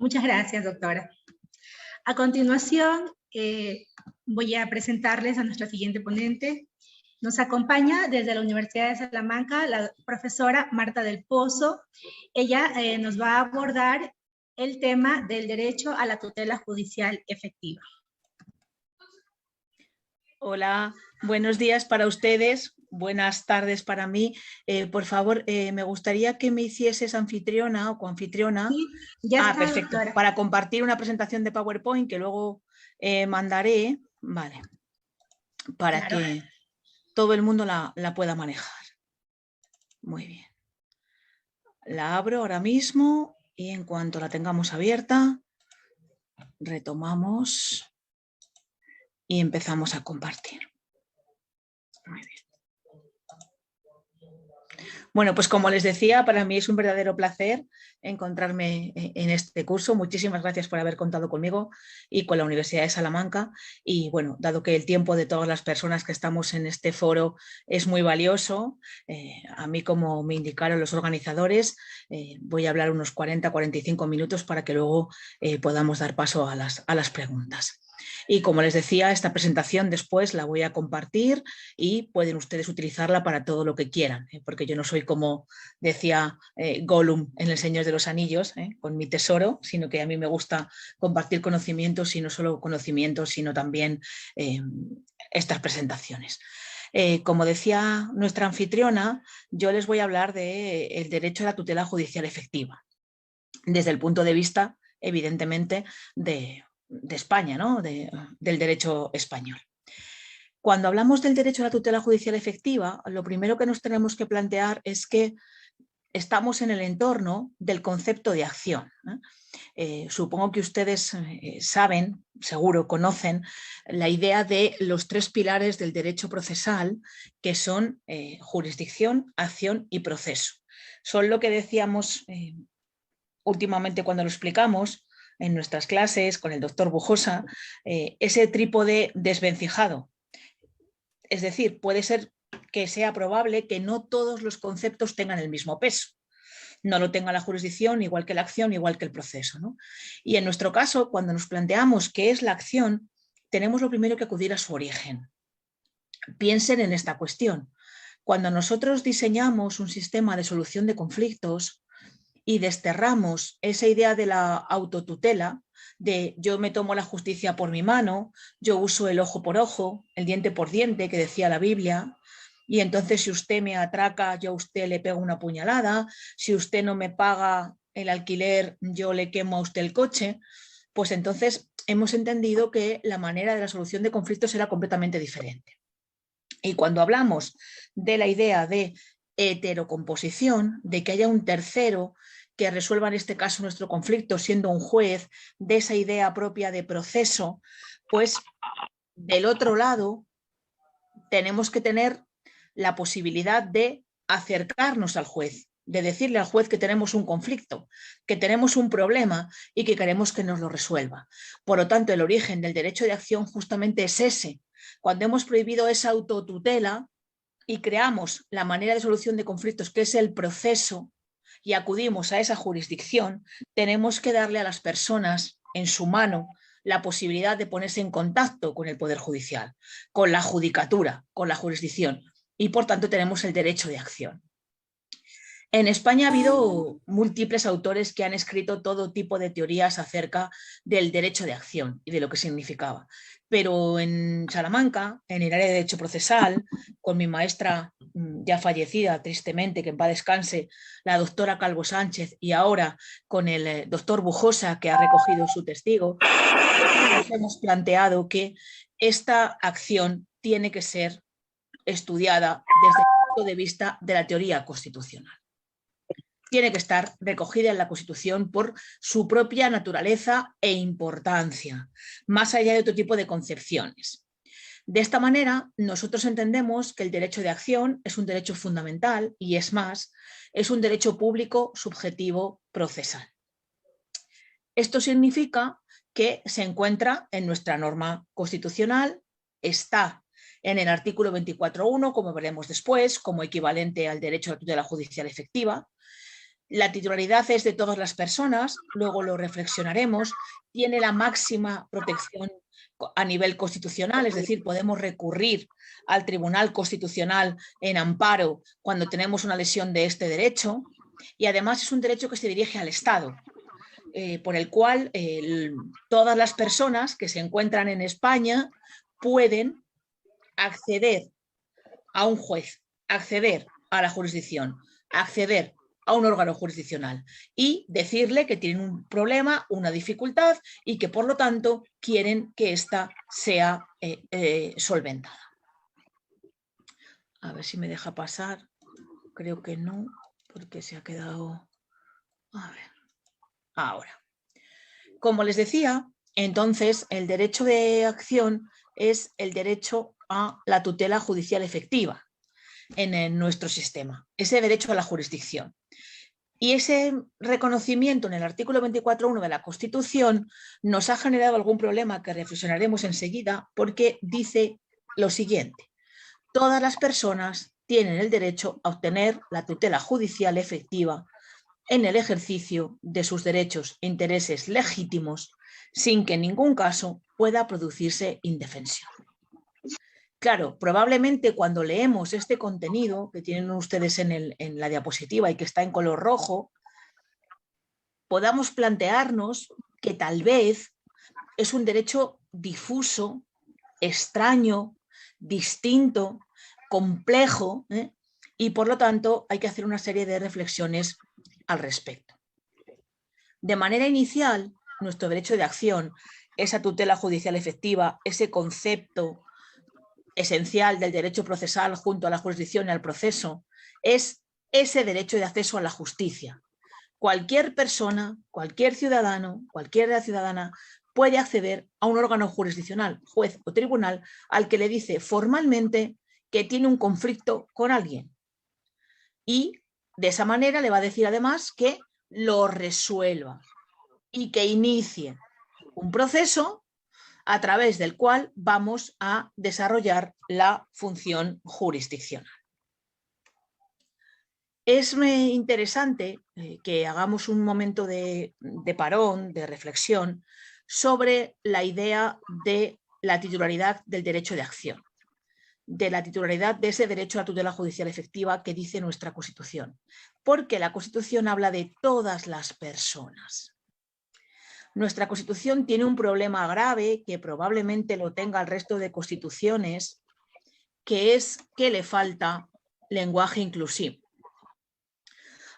Muchas gracias, doctora. A continuación, voy a presentarles a nuestra siguiente ponente. Nos acompaña desde la Universidad de Salamanca la profesora Marta del Pozo. Ella nos va a abordar el tema del derecho a la tutela judicial efectiva. Hola, buenos días para ustedes, buenas tardes para mí. Por favor, me gustaría que me hicieses anfitriona o coanfitriona. Sí, ya está, perfecto. doctora. Para compartir una presentación de PowerPoint que luego mandaré, vale, para Claro. que todo el mundo la pueda manejar. Muy bien. La abro ahora mismo y en cuanto la tengamos abierta, retomamos y empezamos a compartir. Muy bien. Bueno, pues como les decía, para mí es un verdadero placer encontrarme en este curso. Muchísimas gracias por haber contado conmigo y con la Universidad de Salamanca. Y bueno, dado que el tiempo de todas las personas que estamos en este foro es muy valioso, a mí, como me indicaron los organizadores, voy a hablar unos 40-45 minutos para que luego podamos dar paso a las preguntas. Y como les decía, esta presentación después la voy a compartir y pueden ustedes utilizarla para todo lo que quieran, porque yo no soy como decía Gollum en El Señor de los Anillos, con mi tesoro, sino que a mí me gusta compartir conocimientos y no solo conocimientos, sino también estas presentaciones. Como decía nuestra anfitriona, yo les voy a hablar del derecho a la tutela judicial efectiva, desde el punto de vista, evidentemente, de España, ¿no? Del derecho español. Cuando hablamos del derecho a la tutela judicial efectiva, lo primero que nos tenemos que plantear es que estamos en el entorno del concepto de acción. Supongo que ustedes saben, seguro conocen, la idea de los tres pilares del derecho procesal, que son jurisdicción, acción y proceso. Son lo que decíamos últimamente cuando lo explicamos en nuestras clases con el doctor Bujosa, ese trípode desvencijado. Es decir, puede ser que sea probable que no todos los conceptos tengan el mismo peso. No lo tenga la jurisdicción, igual que la acción, igual que el proceso, ¿no? Y en nuestro caso, cuando nos planteamos qué es la acción, tenemos lo primero que acudir a su origen. Piensen en esta cuestión. Cuando nosotros diseñamos un sistema de solución de conflictos y desterramos esa idea de la autotutela, de yo me tomo la justicia por mi mano, yo uso el ojo por ojo, el diente por diente, que decía la Biblia, y entonces si usted me atraca, yo a usted le pego una puñalada, si usted no me paga el alquiler, yo le quemo a usted el coche, pues entonces hemos entendido que la manera de la solución de conflictos era completamente diferente. Y cuando hablamos de la idea de heterocomposición, de que haya un tercero que resuelva en este caso nuestro conflicto siendo un juez, de esa idea propia de proceso, pues del otro lado tenemos que tener la posibilidad de acercarnos al juez, de decirle al juez que tenemos un conflicto, que tenemos un problema y que queremos que nos lo resuelva. Por lo tanto, el origen del derecho de acción justamente es ese. Cuando hemos prohibido esa autotutela y creamos la manera de solución de conflictos, que es el proceso, y acudimos a esa jurisdicción, tenemos que darle a las personas en su mano la posibilidad de ponerse en contacto con el Poder Judicial, con la judicatura, con la jurisdicción, y por tanto tenemos el derecho de acción. En España ha habido múltiples autores que han escrito todo tipo de teorías acerca del derecho de acción y de lo que significaba. Pero en Salamanca, en el área de derecho procesal, con mi maestra ya fallecida, tristemente, que en paz descanse, la doctora Calvo Sánchez, y ahora con el doctor Bujosa, que ha recogido su testigo, nos hemos planteado que esta acción tiene que ser estudiada desde el punto de vista de la teoría constitucional. Tiene que estar recogida en la Constitución por su propia naturaleza e importancia, más allá de otro tipo de concepciones. De esta manera, nosotros entendemos que el derecho de acción es un derecho fundamental y, es más, es un derecho público subjetivo procesal. Esto significa que se encuentra en nuestra norma constitucional, está en el artículo 24.1, como veremos después, como equivalente al derecho a la tutela judicial efectiva, La titularidad es de todas las personas, luego lo reflexionaremos, tiene la máxima protección a nivel constitucional, es decir, podemos recurrir al Tribunal Constitucional en amparo cuando tenemos una lesión de este derecho, y además es un derecho que se dirige al Estado, por el cual todas las personas que se encuentran en España pueden acceder a un juez, acceder a la jurisdicción, acceder a un órgano jurisdiccional y decirle que tienen un problema, una dificultad y que por lo tanto quieren que ésta sea solventada. A ver si me deja pasar. Creo que no, porque se ha quedado... A ver, ahora. Como les decía, entonces el derecho de acción es el derecho a la tutela judicial efectiva en nuestro sistema, ese derecho a la jurisdicción. Y ese reconocimiento en el artículo 24.1 de la Constitución nos ha generado algún problema que reflexionaremos enseguida, porque dice lo siguiente: todas las personas tienen el derecho a obtener la tutela judicial efectiva en el ejercicio de sus derechos e intereses legítimos, sin que en ningún caso pueda producirse indefensión. Claro, probablemente cuando leemos este contenido que tienen ustedes en la diapositiva y que está en color rojo, podamos plantearnos que tal vez es un derecho difuso, extraño, distinto, complejo, y por lo tanto hay que hacer una serie de reflexiones al respecto. De manera inicial, nuestro derecho de acción, esa tutela judicial efectiva, ese concepto esencial del derecho procesal junto a la jurisdicción y al proceso, es ese derecho de acceso a la justicia. Cualquier persona, cualquier ciudadano, cualquier ciudadana puede acceder a un órgano jurisdiccional, juez o tribunal, al que le dice formalmente que tiene un conflicto con alguien. Y de esa manera le va a decir además que lo resuelva y que inicie un proceso a través del cual vamos a desarrollar la función jurisdiccional. Es muy interesante que hagamos un momento de parón, de reflexión, sobre la idea de la titularidad del derecho de acción, de la titularidad de ese derecho a tutela judicial efectiva que dice nuestra Constitución, porque la Constitución habla de todas las personas. Nuestra Constitución tiene un problema grave, que probablemente lo tenga el resto de constituciones, que es que le falta lenguaje inclusivo.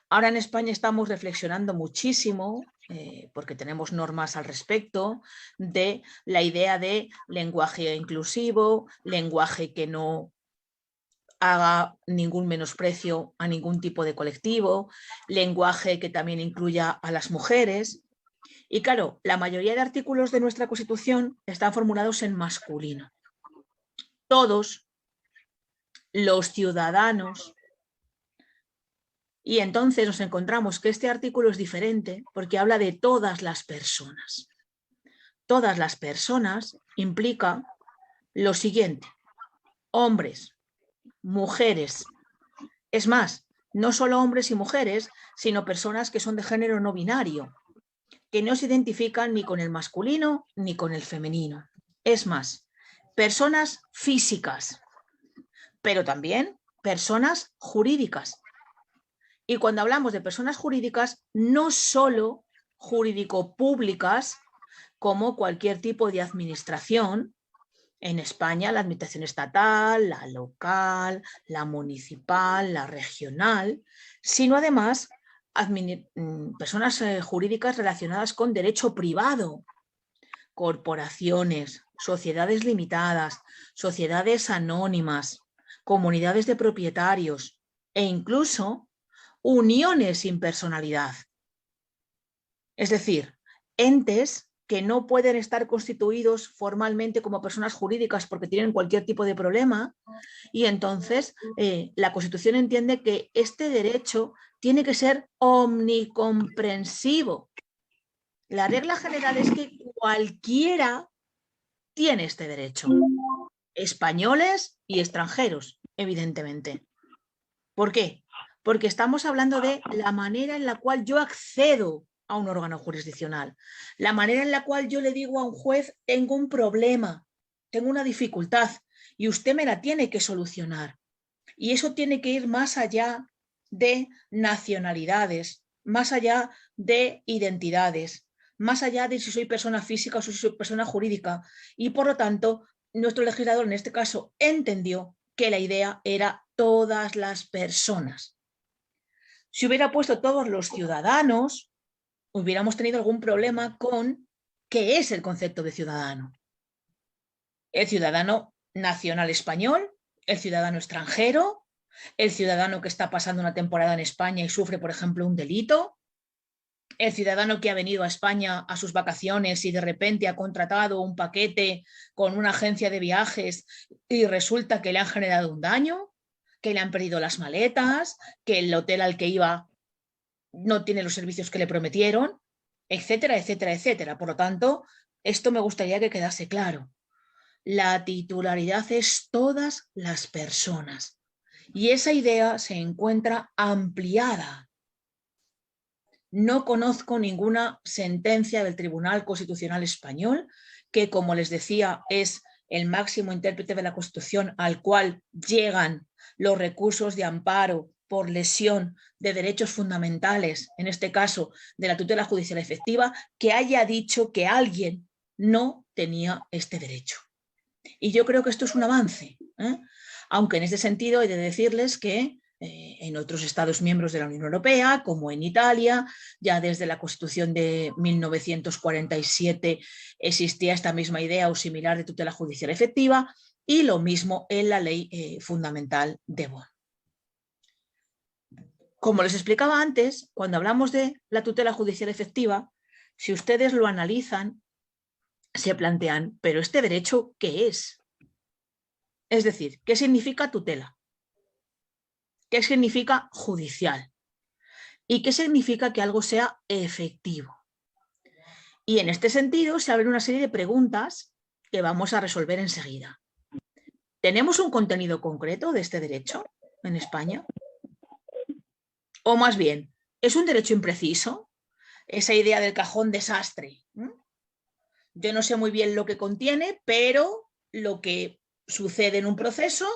Ahora en España estamos reflexionando muchísimo, porque tenemos normas al respecto, de la idea de lenguaje inclusivo, lenguaje que no haga ningún menosprecio a ningún tipo de colectivo, lenguaje que también incluya a las mujeres. Y claro, la mayoría de artículos de nuestra Constitución están formulados en masculino. Todos los ciudadanos. Y entonces nos encontramos que este artículo es diferente porque habla de todas las personas. Todas las personas implica lo siguiente: hombres, mujeres. Es más, no solo hombres y mujeres, sino personas que son de género no binario, que no se identifican ni con el masculino ni con el femenino. Es más, personas físicas, pero también personas jurídicas. Y cuando hablamos de personas jurídicas, no solo jurídico-públicas, como cualquier tipo de administración. En España, la administración estatal, la local, la municipal, la regional, sino además personas jurídicas relacionadas con derecho privado, corporaciones, sociedades limitadas, sociedades anónimas, comunidades de propietarios e incluso uniones sin personalidad. Es decir, entes que no pueden estar constituidos formalmente como personas jurídicas porque tienen cualquier tipo de problema, y entonces la Constitución entiende que este derecho tiene que ser omnicomprensivo. La regla general es que cualquiera tiene este derecho, españoles y extranjeros, evidentemente. ¿Por qué? porque estamos hablando de la manera en la cual yo accedo a un órgano jurisdiccional, la manera en la cual yo le digo a un juez, tengo un problema, tengo una dificultad y usted me la tiene que solucionar. Y eso tiene que ir más allá de nacionalidades, más allá de identidades, más allá de si soy persona física o si soy persona jurídica. Y por lo tanto, nuestro legislador en este caso entendió que la idea era todas las personas. Si hubiera puesto todos los ciudadanos, hubiéramos tenido algún problema con qué es el concepto de ciudadano. El ciudadano nacional español, el ciudadano extranjero, el ciudadano que está pasando una temporada en España y sufre, por ejemplo, un delito, el ciudadano que ha venido a España a sus vacaciones y de repente ha contratado un paquete con una agencia de viajes y resulta que le han generado un daño, que le han perdido las maletas, que el hotel al que iba no tiene los servicios que le prometieron, etcétera, etcétera, etcétera. Por lo tanto, esto me gustaría que quedase claro. La titularidad es todas las personas. Y esa idea se encuentra ampliada. No conozco ninguna sentencia del Tribunal Constitucional Español que, como les decía, es el máximo intérprete de la Constitución al cual llegan los recursos de amparo por lesión de derechos fundamentales, en este caso de la tutela judicial efectiva, que haya dicho que alguien no tenía este derecho. Y yo creo que esto es un avance, aunque en este sentido he de decirles que en otros Estados miembros de la Unión Europea, como en Italia, ya desde la Constitución de 1947 existía esta misma idea o similar de tutela judicial efectiva, y lo mismo en la Ley Fundamental de Bonn. Como les explicaba antes, cuando hablamos de la tutela judicial efectiva, si ustedes lo analizan, se plantean, ¿pero este derecho qué es? Es decir, ¿qué significa tutela? ¿Qué significa judicial? ¿Y qué significa que algo sea efectivo? Y en este sentido se abren una serie de preguntas que vamos a resolver enseguida. ¿Tenemos un contenido concreto de este derecho en España? O más bien, ¿es un derecho impreciso? Esa idea del cajón desastre. Yo no sé muy bien lo que contiene, pero lo que sucede en un proceso,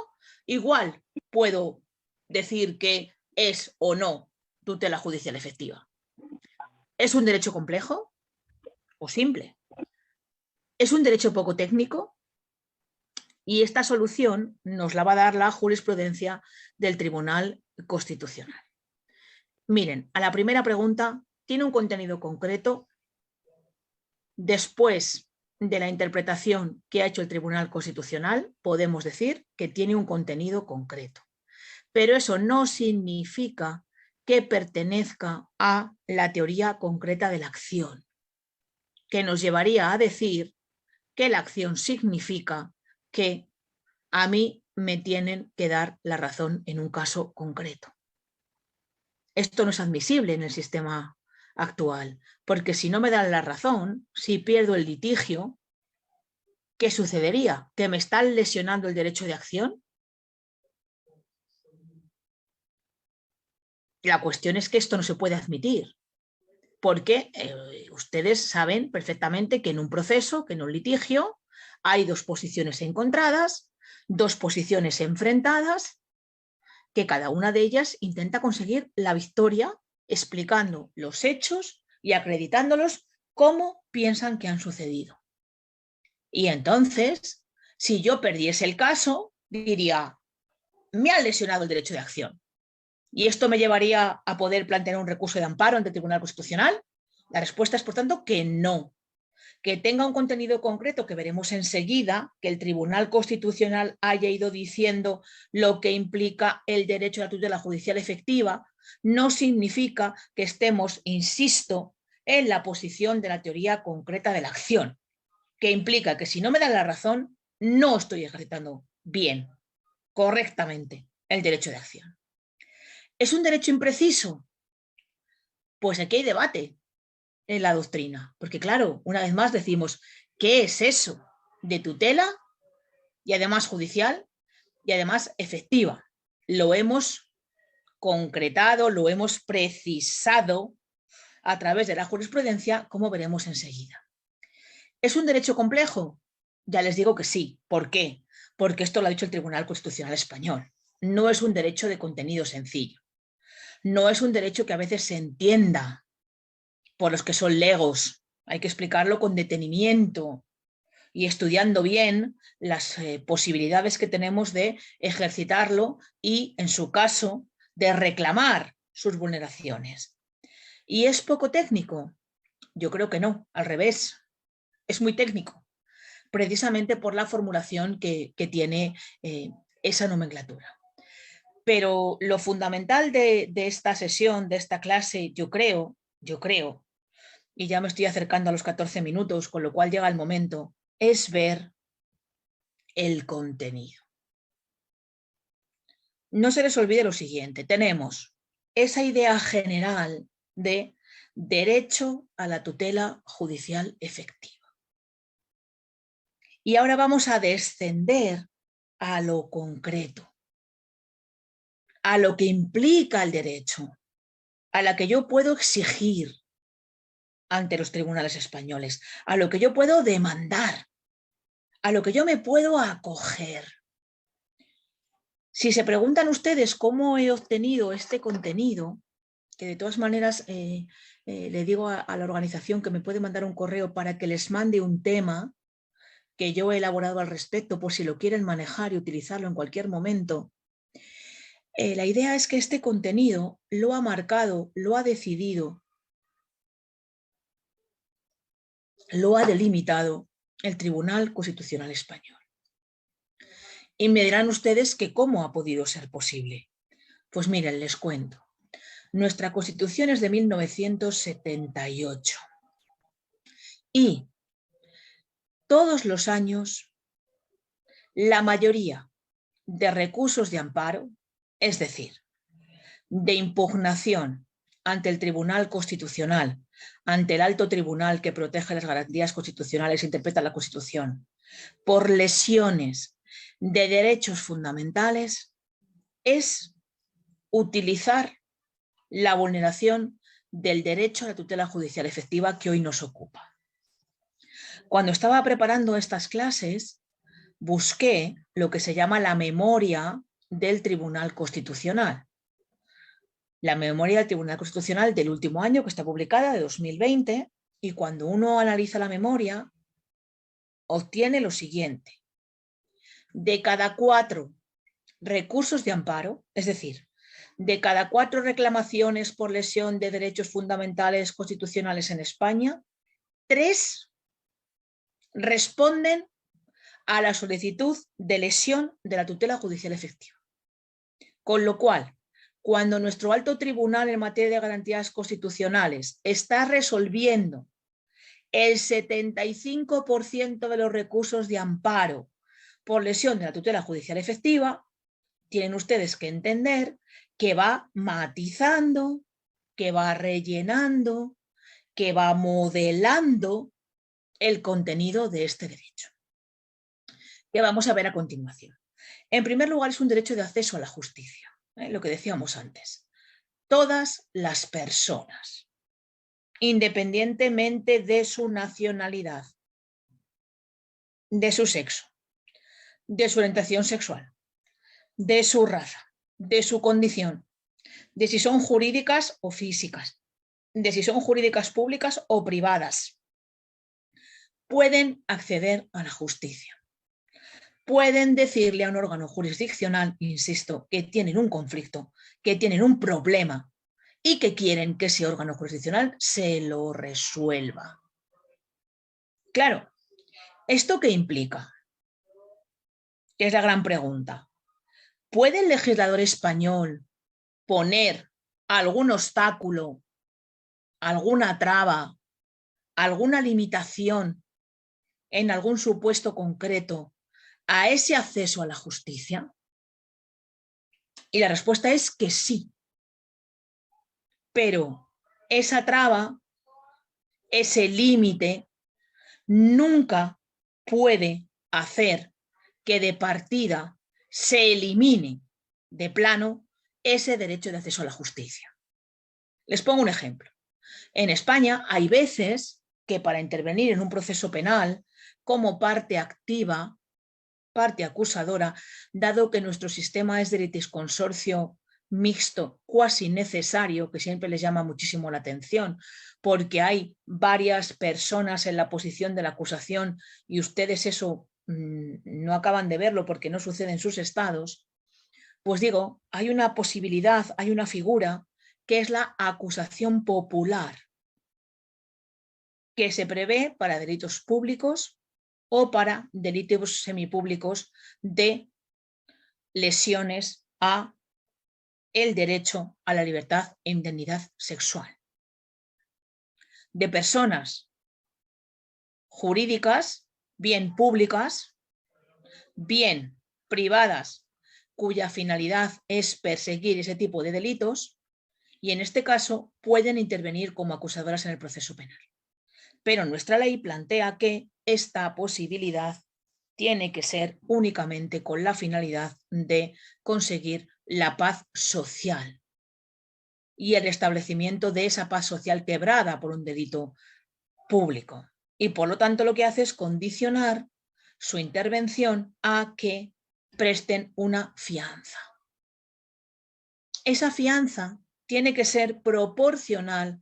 igual puedo decir que es o no tutela judicial efectiva. ¿Es un derecho complejo o simple? ¿Es un derecho poco técnico? Y esta solución nos la va a dar la jurisprudencia del Tribunal Constitucional. Miren, a la primera pregunta, ¿tiene un contenido concreto? Después de la interpretación que ha hecho el Tribunal Constitucional, podemos decir que tiene un contenido concreto. Pero eso no significa que pertenezca a la teoría concreta de la acción, que nos llevaría a decir que la acción significa que a mí me tienen que dar la razón en un caso concreto. Esto no es admisible en el sistema actual, porque si no me dan la razón, si pierdo el litigio, ¿qué sucedería? ¿Que me están lesionando el derecho de acción? La cuestión es que esto no se puede admitir, porque ustedes saben perfectamente que en un proceso, que en un litigio, hay dos posiciones encontradas, dos posiciones enfrentadas, que cada una de ellas intenta conseguir la victoria explicando los hechos y acreditándolos como piensan que han sucedido. Y entonces, si yo perdiese el caso, diría, me han lesionado el derecho de acción. ¿Y esto me llevaría a poder plantear un recurso de amparo ante el Tribunal Constitucional? La respuesta es, por tanto, que no. Que tenga un contenido concreto que veremos enseguida, que el Tribunal Constitucional haya ido diciendo lo que implica el derecho a la tutela judicial efectiva, no significa que estemos, insisto, en la posición de la teoría concreta de la acción, que implica que si no me dan la razón, no estoy ejercitando bien, correctamente, el derecho de acción. ¿Es un derecho impreciso? Pues aquí hay debate en la doctrina, porque claro, una vez más decimos, ¿qué es eso de tutela y además judicial y además efectiva? Lo hemos concretado, lo hemos precisado a través de la jurisprudencia, como veremos enseguida. ¿Es un derecho complejo? Ya les digo que sí. ¿Por qué? Porque esto lo ha dicho el Tribunal Constitucional Español. No es un derecho de contenido sencillo. No es un derecho que a veces se entienda por los que son legos. Hay que explicarlo con detenimiento y estudiando bien las posibilidades que tenemos de ejercitarlo y, en su caso, de reclamar sus vulneraciones. ¿Y es poco técnico? Yo creo que no, al revés. Es muy técnico, precisamente por la formulación que tiene esa nomenclatura. Pero lo fundamental de esta sesión, de esta clase, yo creo, y ya me estoy acercando a los 14 minutos, con lo cual llega el momento, es ver el contenido. No se les olvide lo siguiente, tenemos esa idea general de derecho a la tutela judicial efectiva. Y ahora vamos a descender a lo concreto, a lo que implica el derecho, a la que yo puedo exigir ante los tribunales españoles, a lo que yo puedo demandar, a lo que yo me puedo acoger. Si se preguntan ustedes cómo he obtenido este contenido, que de todas maneras le digo a la organización que me puede mandar un correo para que les mande un tema que yo he elaborado al respecto por si lo quieren manejar y utilizarlo en cualquier momento. La idea es que este contenido lo ha marcado, lo ha decidido, lo ha delimitado el Tribunal Constitucional Español. Y me dirán ustedes que cómo ha podido ser posible. Pues miren, les cuento. Nuestra Constitución es de 1978 y todos los años la mayoría de recursos de amparo, es decir, de impugnación ante el Tribunal Constitucional, ante el alto tribunal que protege las garantías constitucionales e interpreta la Constitución, por lesiones de derechos fundamentales, es utilizar la vulneración del derecho a la tutela judicial efectiva que hoy nos ocupa. Cuando estaba preparando estas clases, busqué lo que se llama la memoria del Tribunal Constitucional. La memoria del Tribunal Constitucional del último año, que está publicada, de 2020, y cuando uno analiza la memoria, obtiene lo siguiente. De cada 4 recursos de amparo, es decir, de cada 4 reclamaciones por lesión de derechos fundamentales constitucionales en España, 3 responden a la solicitud de lesión de la tutela judicial efectiva. Con lo cual, cuando nuestro alto tribunal en materia de garantías constitucionales está resolviendo el 75% de los recursos de amparo por lesión de la tutela judicial efectiva, tienen ustedes que entender que va matizando, que va rellenando, que va modelando el contenido de este derecho, que vamos a ver a continuación. En primer lugar, es un derecho de acceso a la justicia, lo que decíamos antes. Todas las personas, independientemente de su nacionalidad, de su sexo, de su orientación sexual, de su raza, de su condición, de si son jurídicas o físicas, de si son jurídicas públicas o privadas, pueden acceder a la justicia. Pueden decirle a un órgano jurisdiccional, insisto, que tienen un conflicto, que tienen un problema y que quieren que ese órgano jurisdiccional se lo resuelva. Claro, ¿esto qué implica? Que es la gran pregunta. ¿Puede el legislador español poner algún obstáculo, alguna traba, alguna limitación en algún supuesto concreto a ese acceso a la justicia? Y la respuesta es que sí. Pero esa traba, ese límite, nunca puede hacer que de partida se elimine de plano ese derecho de acceso a la justicia. Les pongo un ejemplo. En España hay veces que para intervenir en un proceso penal como parte activa, parte acusadora, dado que nuestro sistema es de litisconsorcio mixto, cuasi necesario, que siempre les llama muchísimo la atención, porque hay varias personas en la posición de la acusación y ustedes eso no acaban de verlo porque no sucede en sus estados, pues digo, hay una posibilidad, hay una figura que es la acusación popular, que se prevé para delitos públicos o para delitos semipúblicos de lesiones a el derecho a la libertad e indemnidad sexual. De personas jurídicas, bien públicas, bien privadas, cuya finalidad es perseguir ese tipo de delitos y en este caso pueden intervenir como acusadoras en el proceso penal. Pero nuestra ley plantea que esta posibilidad tiene que ser únicamente con la finalidad de conseguir la paz social y el establecimiento de esa paz social quebrada por un delito público. Y por lo tanto lo que hace es condicionar su intervención a que presten una fianza. Esa fianza tiene que ser proporcional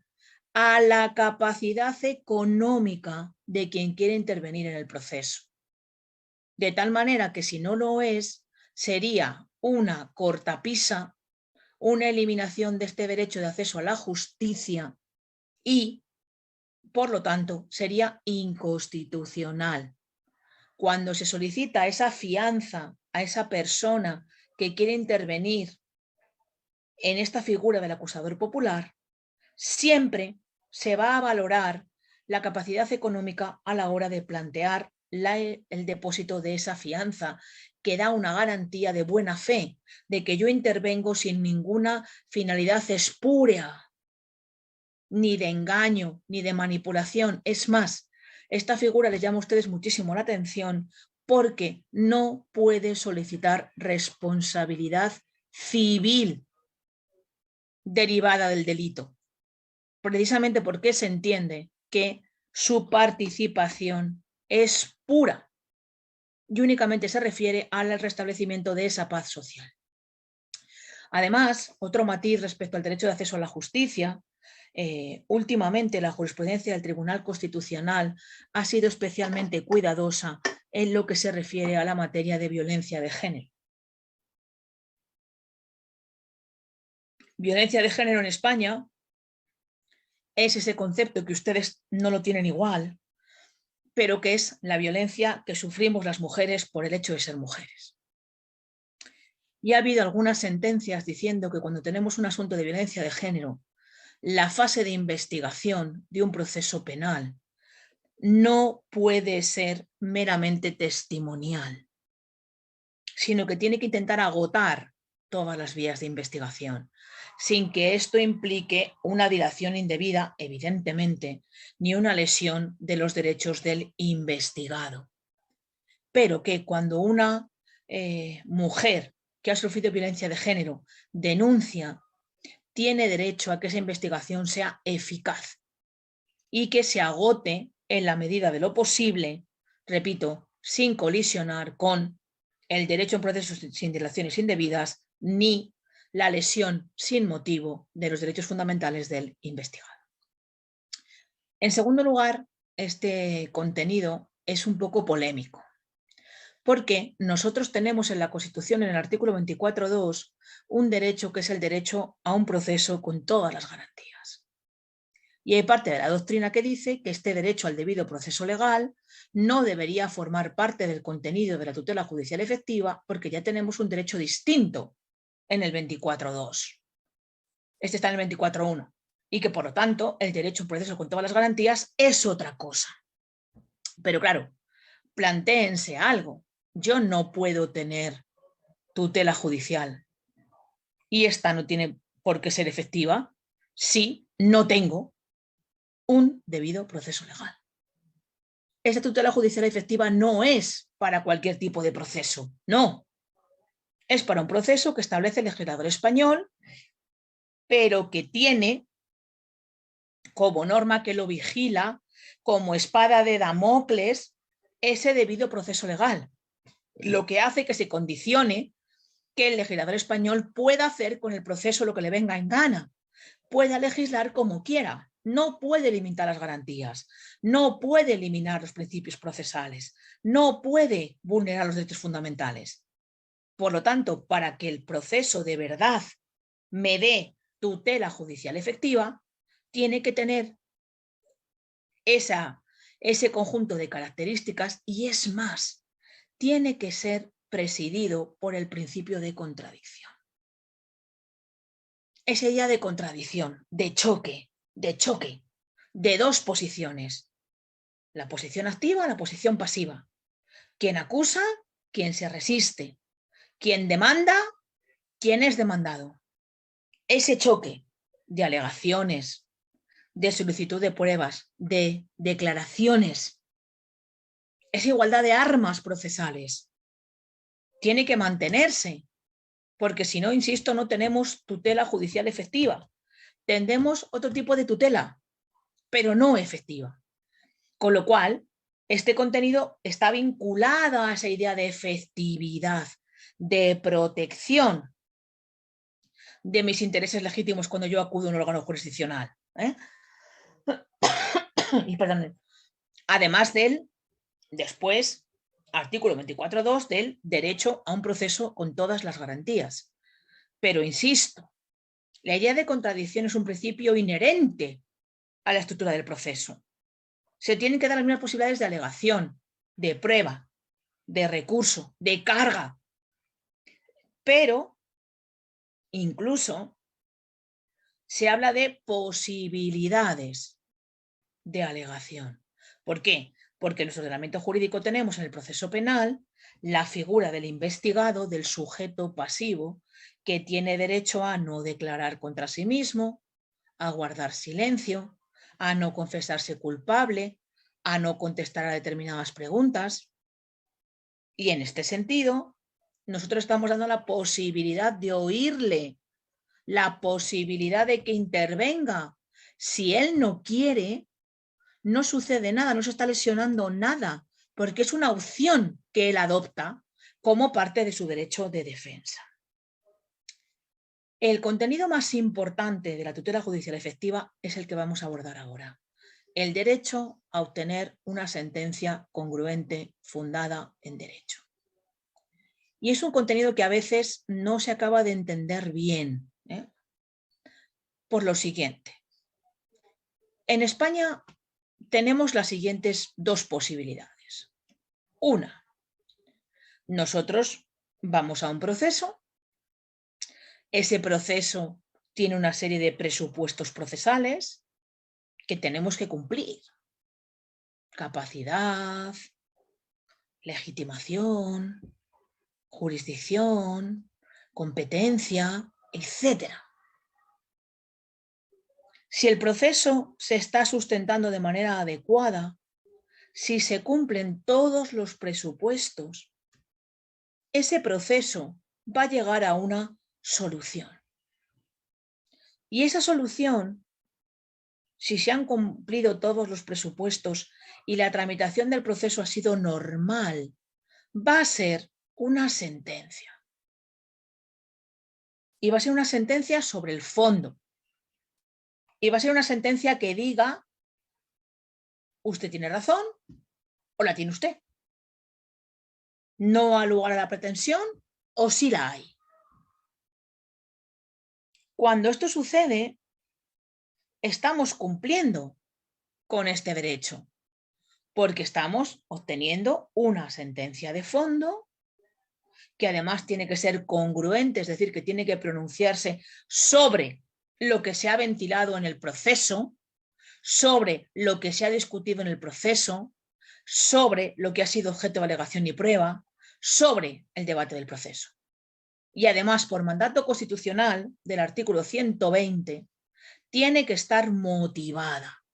a la capacidad económica de quien quiere intervenir en el proceso. De tal manera que si no lo es, sería una cortapisa, una eliminación de este derecho de acceso a la justicia y, por lo tanto, sería inconstitucional. Cuando se solicita esa fianza a esa persona que quiere intervenir en esta figura del acusador popular, siempre se va a valorar la capacidad económica a la hora de plantear el depósito de esa fianza, que da una garantía de buena fe, de que yo intervengo sin ninguna finalidad espúrea, ni de engaño, ni de manipulación. Es más, esta figura les llama a ustedes muchísimo la atención porque no puede solicitar responsabilidad civil derivada del delito, precisamente porque se entiende que su participación es pura y únicamente se refiere al restablecimiento de esa paz social. Además, otro matiz respecto al derecho de acceso a la justicia, últimamente la jurisprudencia del Tribunal Constitucional ha sido especialmente cuidadosa en lo que se refiere a la materia de violencia de género. Violencia de género en España es ese concepto que ustedes no lo tienen igual, pero que es la violencia que sufrimos las mujeres por el hecho de ser mujeres. Y ha habido algunas sentencias diciendo que cuando tenemos un asunto de violencia de género, la fase de investigación de un proceso penal no puede ser meramente testimonial, sino que tiene que intentar agotar todas las vías de investigación, sin que esto implique una dilación indebida, evidentemente, ni una lesión de los derechos del investigado. Pero que cuando una mujer que ha sufrido violencia de género denuncia, tiene derecho a que esa investigación sea eficaz y que se agote en la medida de lo posible, repito, sin colisionar con el derecho a un proceso sin dilaciones indebidas ni la lesión sin motivo de los derechos fundamentales del investigado. En segundo lugar, este contenido es un poco polémico, porque nosotros tenemos en la Constitución, en el artículo 24.2, un derecho que es el derecho a un proceso con todas las garantías. Y hay parte de la doctrina que dice que este derecho al debido proceso legal no debería formar parte del contenido de la tutela judicial efectiva porque ya tenemos un derecho distinto en el 24.2. Este está en el 24.1. Y que por lo tanto el derecho a un proceso con todas las garantías es otra cosa. Pero claro, plantéense algo. Yo no puedo tener tutela judicial y esta no tiene por qué ser efectiva si no tengo un debido proceso legal. Esa tutela judicial efectiva no es para cualquier tipo de proceso, no. Es para un proceso que establece el legislador español, pero que tiene como norma que lo vigila, como espada de Damocles, ese debido proceso legal, lo que hace que se condicione que el legislador español pueda hacer con el proceso lo que le venga en gana, pueda legislar como quiera, no puede limitar las garantías, no puede eliminar los principios procesales, no puede vulnerar los derechos fundamentales. Por lo tanto, para que el proceso de verdad me dé tutela judicial efectiva, tiene que tener ese conjunto de características y es más, tiene que ser presidido por el principio de contradicción. Esa idea de contradicción, de choque, de dos posiciones. La posición activa, la posición pasiva. Quien acusa, quien se resiste. Quien demanda, quien es demandado. Ese choque de alegaciones, de solicitud de pruebas, de declaraciones, esa igualdad de armas procesales tiene que mantenerse, porque si no, insisto, no tenemos tutela judicial efectiva. Tendemos otro tipo de tutela, pero no efectiva. Con lo cual, este contenido está vinculado a esa idea de efectividad, de protección de mis intereses legítimos cuando yo acudo a un órgano jurisdiccional. Y perdón. Además del, después, artículo 24.2 del derecho a un proceso con todas las garantías. Pero insisto, la idea de contradicción es un principio inherente a la estructura del proceso. Se tienen que dar las mismas posibilidades de alegación, de prueba, de recurso, de carga. Pero incluso se habla de posibilidades de alegación. ¿Por qué? Porque en nuestro ordenamiento jurídico tenemos en el proceso penal la figura del investigado, del sujeto pasivo, que tiene derecho a no declarar contra sí mismo, a guardar silencio, a no confesarse culpable, a no contestar a determinadas preguntas. Y en este sentido, nosotros estamos dando la posibilidad de oírle, la posibilidad de que intervenga. Si él no quiere, no sucede nada, no se está lesionando nada, porque es una opción que él adopta como parte de su derecho de defensa. El contenido más importante de la tutela judicial efectiva es el que vamos a abordar ahora. El derecho a obtener una sentencia congruente, fundada en derecho. Y es un contenido que a veces no se acaba de entender bien, por lo siguiente. En España tenemos las siguientes dos posibilidades. Una, nosotros vamos a un proceso, ese proceso tiene una serie de presupuestos procesales que tenemos que cumplir. Capacidad, legitimación, jurisdicción, competencia, etc. Si el proceso se está sustentando de manera adecuada, si se cumplen todos los presupuestos, ese proceso va a llegar a una solución. Y esa solución, si se han cumplido todos los presupuestos y la tramitación del proceso ha sido normal, va a ser una sentencia. Y va a ser una sentencia sobre el fondo. Y va a ser una sentencia que diga, usted tiene razón o la tiene usted. No ha lugar a la pretensión o sí la hay. Cuando esto sucede, estamos cumpliendo con este derecho, porque estamos obteniendo una sentencia de fondo que además tiene que ser congruente, es decir, que tiene que pronunciarse sobre lo que se ha ventilado en el proceso, sobre lo que se ha discutido en el proceso, sobre lo que ha sido objeto de alegación y prueba, sobre el debate del proceso. Y además, por mandato constitucional del artículo 120, tiene que estar motivada.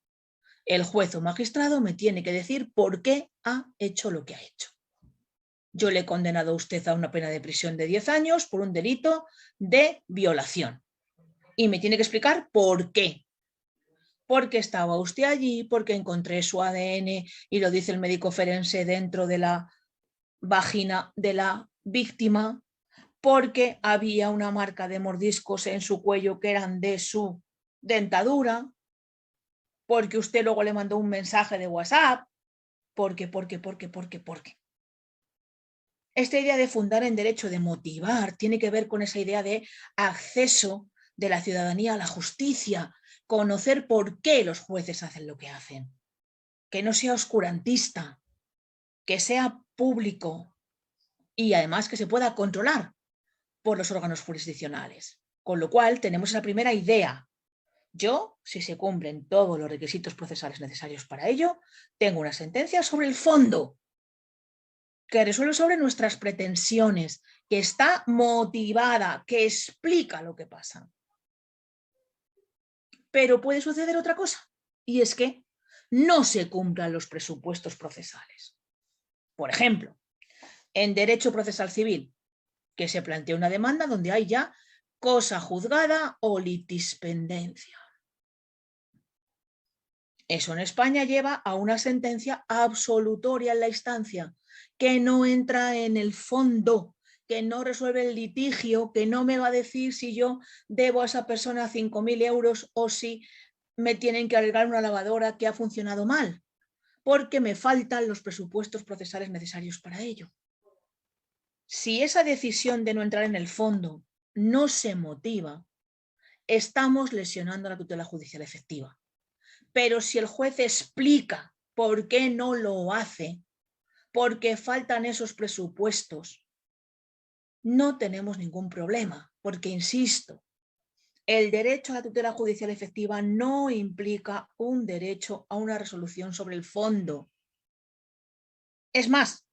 El juez o magistrado me tiene que decir por qué ha hecho lo que ha hecho. Yo le he condenado a usted a una pena de prisión de 10 años por un delito de violación. Y me tiene que explicar por qué. Porque estaba usted allí, porque encontré su ADN y lo dice el médico forense dentro de la vagina de la víctima, porque había una marca de mordiscos en su cuello que eran de su dentadura, porque usted luego le mandó un mensaje de WhatsApp, porque. Esta idea de fundar en derecho, de motivar, tiene que ver con esa idea de acceso de la ciudadanía a la justicia, conocer por qué los jueces hacen lo que hacen, que no sea oscurantista, que sea público y además que se pueda controlar por los órganos jurisdiccionales. Con lo cual tenemos la primera idea. Yo, si se cumplen todos los requisitos procesales necesarios para ello, tengo una sentencia sobre el fondo, que resuelve sobre nuestras pretensiones, que está motivada, que explica lo que pasa. Pero puede suceder otra cosa, y es que no se cumplan los presupuestos procesales. Por ejemplo, en derecho procesal civil, que se plantea una demanda donde hay ya cosa juzgada o litispendencia. Eso en España lleva a una sentencia absolutoria en la instancia, que no entra en el fondo, que no resuelve el litigio, que no me va a decir si yo debo a esa persona 5.000 euros o si me tienen que arreglar una lavadora que ha funcionado mal, porque me faltan los presupuestos procesales necesarios para ello. Si esa decisión de no entrar en el fondo no se motiva, estamos lesionando la tutela judicial efectiva. Pero si el juez explica por qué no lo hace, porque faltan esos presupuestos, no tenemos ningún problema, porque, insisto, el derecho a la tutela judicial efectiva no implica un derecho a una resolución sobre el fondo. Es más,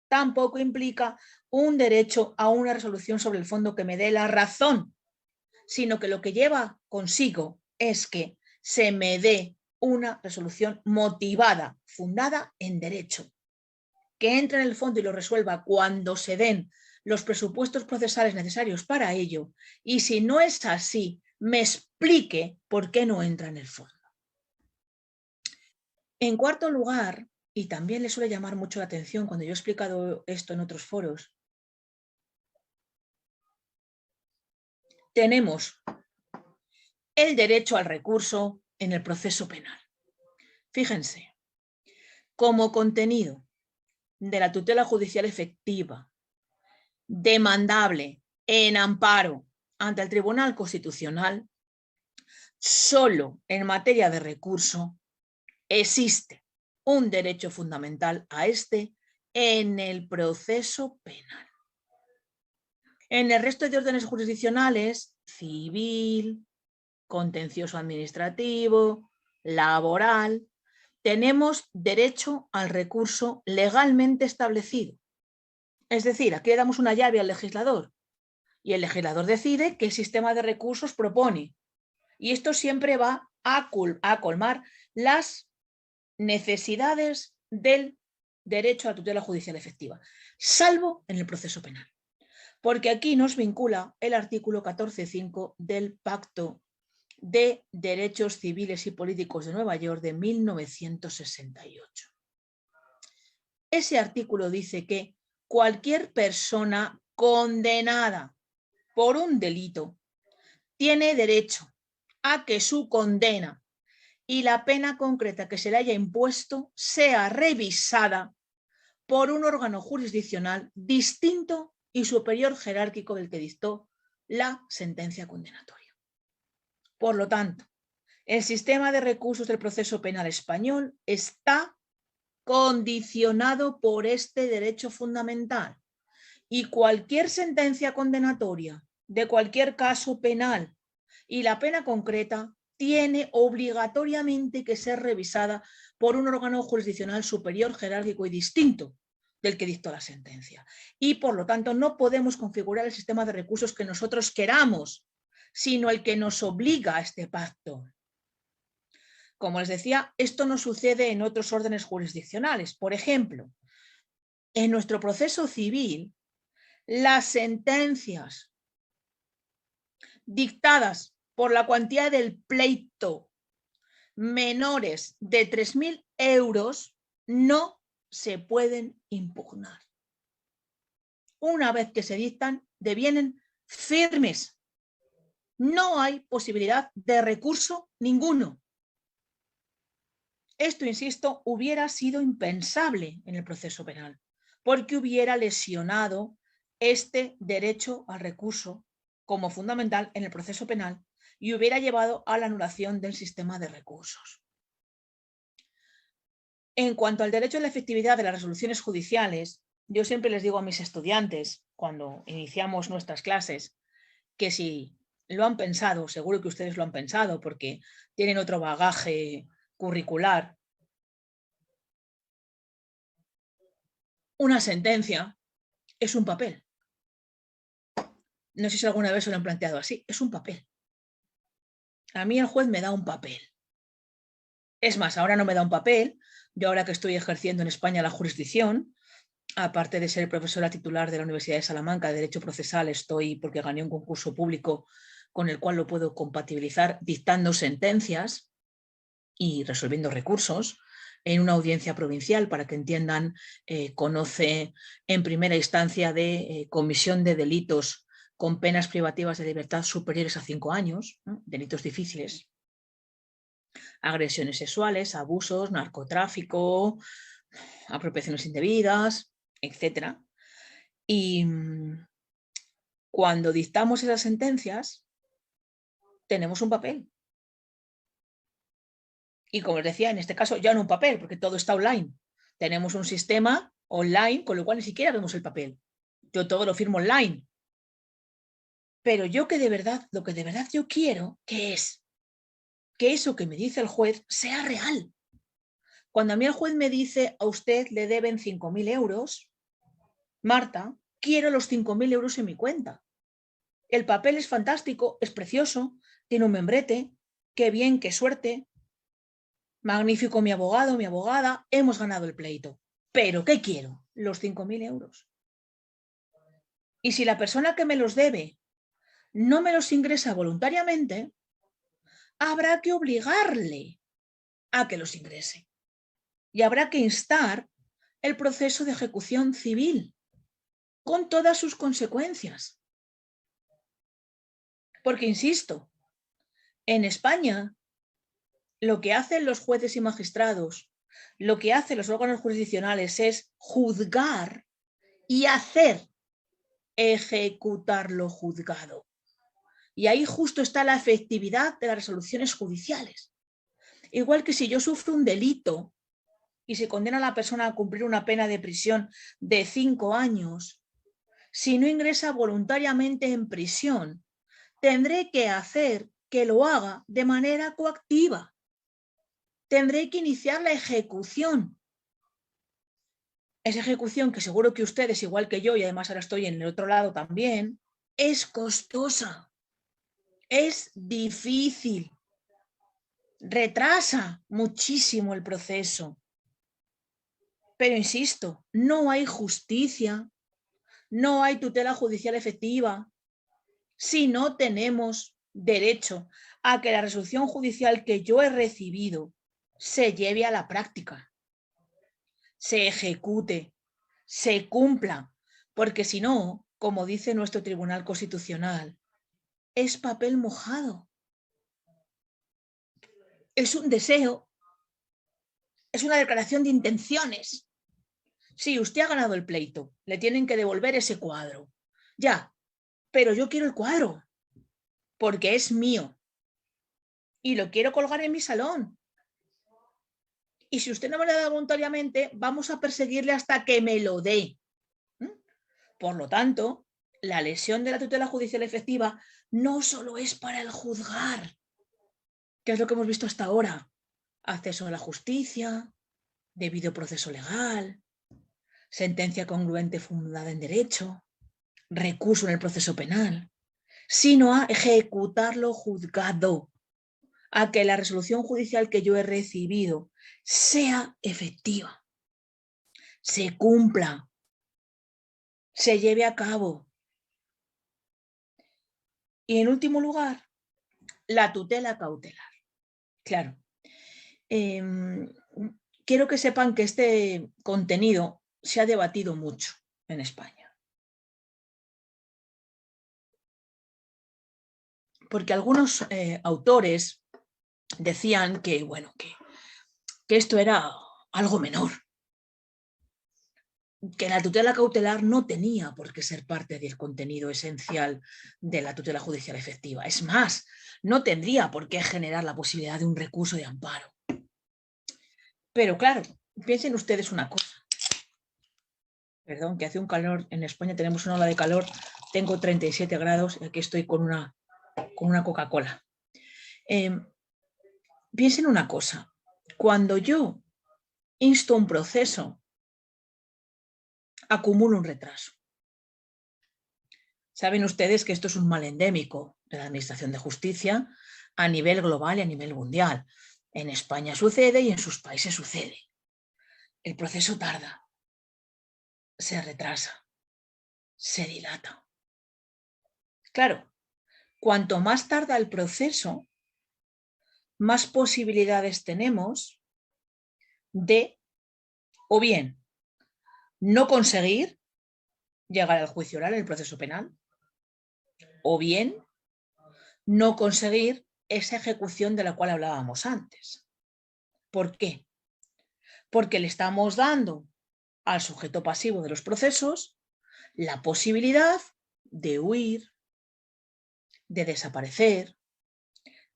tampoco implica un derecho a una resolución sobre el fondo que me dé la razón, sino que lo que lleva consigo es que se me dé una resolución motivada, fundada en derecho, que entre en el fondo y lo resuelva cuando se den los presupuestos procesales necesarios para ello, y si no es así, me explique por qué no entra en el fondo. En cuarto lugar, y también le suele llamar mucho la atención cuando yo he explicado esto en otros foros, tenemos el derecho al recurso en el proceso penal. Fíjense, como contenido de la tutela judicial efectiva, demandable en amparo ante el Tribunal Constitucional, solo en materia de recurso existe un derecho fundamental a este en el proceso penal. En el resto de órdenes jurisdiccionales, civil, contencioso administrativo, laboral, tenemos derecho al recurso legalmente establecido. Es decir, aquí le damos una llave al legislador y el legislador decide qué sistema de recursos propone. Y esto siempre va a colmar las necesidades del derecho a la tutela judicial efectiva, salvo en el proceso penal. Porque aquí nos vincula el artículo 14.5 del Pacto de Derechos Civiles y Políticos de Nueva York de 1968. Ese artículo dice que cualquier persona condenada por un delito tiene derecho a que su condena y la pena concreta que se le haya impuesto sea revisada por un órgano jurisdiccional distinto y superior jerárquico del que dictó la sentencia condenatoria. Por lo tanto, el sistema de recursos del proceso penal español está condicionado por este derecho fundamental y cualquier sentencia condenatoria de cualquier caso penal y la pena concreta tiene obligatoriamente que ser revisada por un órgano jurisdiccional superior, jerárquico y distinto del que dictó la sentencia. Y por lo tanto no podemos configurar el sistema de recursos que nosotros queramos, sino el que nos obliga a este pacto. Como les decía, esto no sucede en otros órdenes jurisdiccionales. Por ejemplo, en nuestro proceso civil, las sentencias dictadas por la cuantía del pleito menores de 3.000 euros no se pueden impugnar. Una vez que se dictan, devienen firmes. No hay posibilidad de recurso ninguno. Esto, insisto, hubiera sido impensable en el proceso penal, porque hubiera lesionado este derecho al recurso como fundamental en el proceso penal y hubiera llevado a la anulación del sistema de recursos. En cuanto al derecho a la efectividad de las resoluciones judiciales, yo siempre les digo a mis estudiantes, cuando iniciamos nuestras clases, que si lo han pensado, seguro que ustedes lo han pensado porque tienen otro bagaje curricular, una sentencia es un papel. No sé si alguna vez se lo han planteado así, es un papel. A mí el juez me da un papel. Es más, ahora no me da un papel. Yo ahora que estoy ejerciendo en España la jurisdicción, aparte de ser profesora titular de la Universidad de Salamanca de Derecho Procesal, estoy porque gané un concurso público con el cual lo puedo compatibilizar dictando sentencias y resolviendo recursos en una audiencia provincial, para que entiendan, conoce en primera instancia de comisión de delitos con penas privativas de libertad superiores a 5 años, ¿no? Delitos difíciles, agresiones sexuales, abusos, narcotráfico, apropiaciones indebidas, etc. Y cuando dictamos esas sentencias, tenemos un papel. Y como les decía, en este caso ya no un papel, porque todo está online. Tenemos un sistema online, con lo cual ni siquiera vemos el papel. Yo todo lo firmo online. Pero yo que de verdad, lo que de verdad yo quiero, ¿qué es? Que eso que me dice el juez sea real. Cuando a mí el juez me dice, a usted le deben 5.000 euros, Marta, quiero los 5.000 euros en mi cuenta. El papel es fantástico, es precioso, tiene un membrete, qué bien, qué suerte. Magnífico mi abogado, mi abogada, hemos ganado el pleito. ¿Pero qué quiero? Los 5.000 euros. Y si la persona que me los debe no me los ingresa voluntariamente, habrá que obligarle a que los ingrese. Y habrá que instar el proceso de ejecución civil, con todas sus consecuencias. Porque, insisto, en España, lo que hacen los jueces y magistrados, lo que hacen los órganos jurisdiccionales es juzgar y hacer ejecutar lo juzgado. Y ahí justo está la efectividad de las resoluciones judiciales. Igual que si yo sufro un delito y se condena a la persona a cumplir una pena de prisión de 5 años, si no ingresa voluntariamente en prisión, tendré que hacer que lo haga de manera coactiva. Tendré que iniciar la ejecución. Esa ejecución, que seguro que ustedes, igual que yo, y además ahora estoy en el otro lado también, es costosa, es difícil, retrasa muchísimo el proceso. Pero insisto, no hay justicia, no hay tutela judicial efectiva si no tenemos derecho a que la resolución judicial que yo he recibido se lleve a la práctica, se ejecute, se cumpla, porque si no, como dice nuestro Tribunal Constitucional, es papel mojado. Es un deseo, es una declaración de intenciones. Sí, usted ha ganado el pleito, le tienen que devolver ese cuadro. Ya, pero yo quiero el cuadro, porque es mío y lo quiero colgar en mi salón. Y si usted no me lo da voluntariamente, vamos a perseguirle hasta que me lo dé. Por lo tanto, la lesión de la tutela judicial efectiva no solo es para el juzgar, que es lo que hemos visto hasta ahora: acceso a la justicia, debido proceso legal, sentencia congruente fundada en derecho, recurso en el proceso penal, sino a ejecutar lo juzgado, a que la resolución judicial que yo he recibido sea efectiva, se cumpla, se lleve a cabo. Y en último lugar, la tutela cautelar. Claro, quiero que sepan que este contenido se ha debatido mucho en España. Porque algunos autores decían que, bueno, que esto era algo menor, que la tutela cautelar no tenía por qué ser parte del contenido esencial de la tutela judicial efectiva. Es más, no tendría por qué generar la posibilidad de un recurso de amparo. Pero claro, piensen ustedes una cosa. Perdón, que hace un calor, en España tenemos una ola de calor, tengo 37 grados y aquí estoy con una Coca-Cola. Piensen una cosa, cuando yo insto un proceso, acumulo un retraso. Saben ustedes que esto es un mal endémico de la Administración de Justicia a nivel global y a nivel mundial. En España sucede y en sus países sucede. El proceso tarda, se retrasa, se dilata. Claro, cuanto más tarda el proceso, más posibilidades tenemos de, o bien, no conseguir llegar al juicio oral en el proceso penal, o bien, no conseguir esa ejecución de la cual hablábamos antes. ¿Por qué? Porque le estamos dando al sujeto pasivo de los procesos la posibilidad de huir, de desaparecer,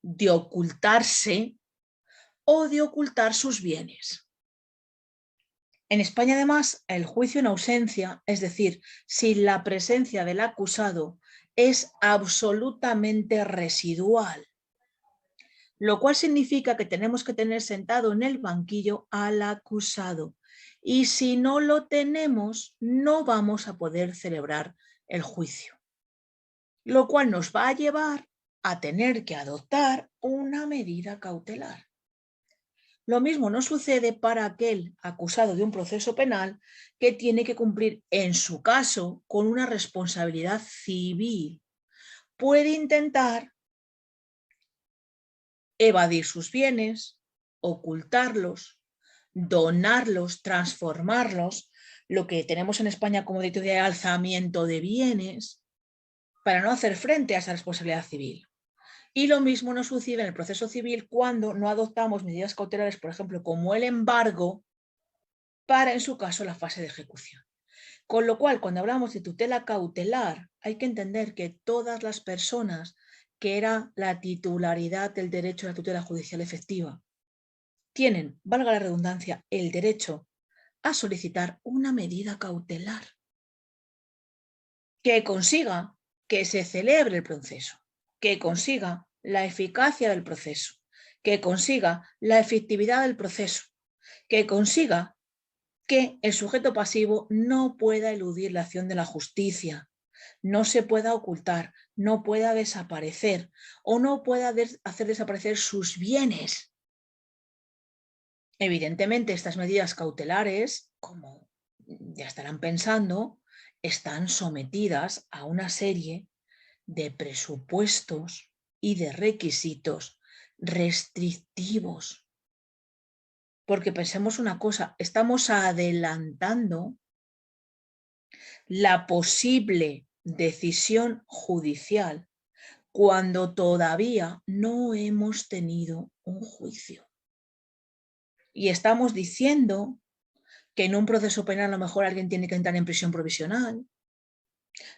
de ocultarse o de ocultar sus bienes. En España, además, el juicio en ausencia, es decir, sin la presencia del acusado, es absolutamente residual, lo cual significa que tenemos que tener sentado en el banquillo al acusado. Y si no lo tenemos, no vamos a poder celebrar el juicio, lo cual nos va a llevar a tener que adoptar una medida cautelar. Lo mismo no sucede para aquel acusado de un proceso penal que tiene que cumplir, en su caso, con una responsabilidad civil. Puede intentar evadir sus bienes, ocultarlos, donarlos, transformarlos, lo que tenemos en España como delito de alzamiento de bienes, para no hacer frente a esa responsabilidad civil. Y lo mismo nos sucede en el proceso civil cuando no adoptamos medidas cautelares, por ejemplo, como el embargo, para, en su caso, la fase de ejecución. Con lo cual, cuando hablamos de tutela cautelar, hay que entender que todas las personas que era la titularidad del derecho a la tutela judicial efectiva tienen, valga la redundancia, el derecho a solicitar una medida cautelar que consiga que se celebre el proceso, que consiga la eficacia del proceso, que consiga la efectividad del proceso, que consiga que el sujeto pasivo no pueda eludir la acción de la justicia, no se pueda ocultar, no pueda desaparecer o no pueda hacer desaparecer sus bienes. Evidentemente, estas medidas cautelares, como ya estarán pensando, están sometidas a una serie de presupuestos y de requisitos restrictivos. Porque pensemos una cosa, estamos adelantando la posible decisión judicial cuando todavía no hemos tenido un juicio. Y estamos diciendo que en un proceso penal a lo mejor alguien tiene que entrar en prisión provisional,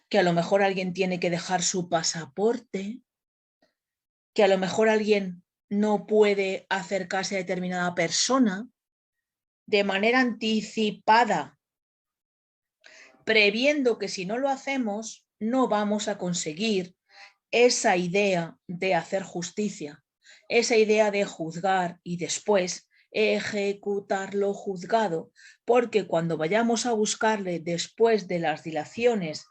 que a lo mejor alguien tiene que dejar su pasaporte, que a lo mejor alguien no puede acercarse a determinada persona de manera anticipada, previendo que si no lo hacemos no vamos a conseguir esa idea de hacer justicia, esa idea de juzgar y después ejecutar lo juzgado, porque cuando vayamos a buscarle después de las dilaciones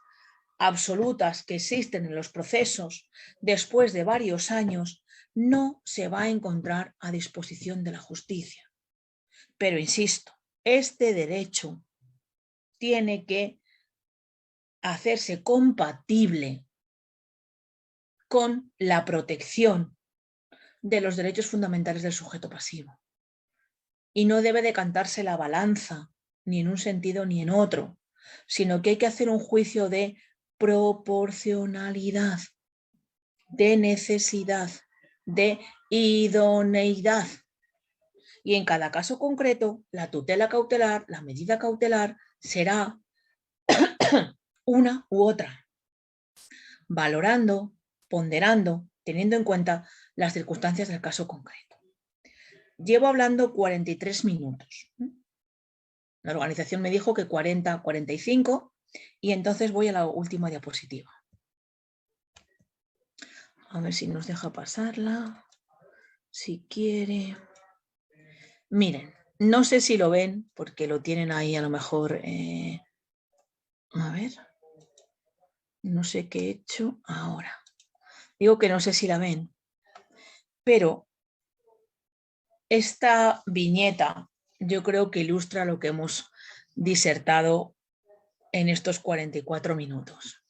absolutas que existen en los procesos, después de varios años, no se va a encontrar a disposición de la justicia. Pero insisto, este derecho tiene que hacerse compatible con la protección de los derechos fundamentales del sujeto pasivo. Y no debe decantarse la balanza ni en un sentido ni en otro, sino que hay que hacer un juicio de proporcionalidad, de necesidad, de idoneidad. Y en cada caso concreto, la tutela cautelar, la medida cautelar, será una u otra, valorando, ponderando, teniendo en cuenta las circunstancias del caso concreto. Llevo hablando 43 minutos. La organización me dijo que 40, 45, y entonces voy a la última diapositiva. A ver si nos deja pasarla, si quiere. Miren, no sé si lo ven, porque lo tienen ahí a lo mejor. A ver, no sé qué he hecho ahora. Digo que no sé si la ven, pero esta viñeta yo creo que ilustra lo que hemos disertado en estos 44 minutos.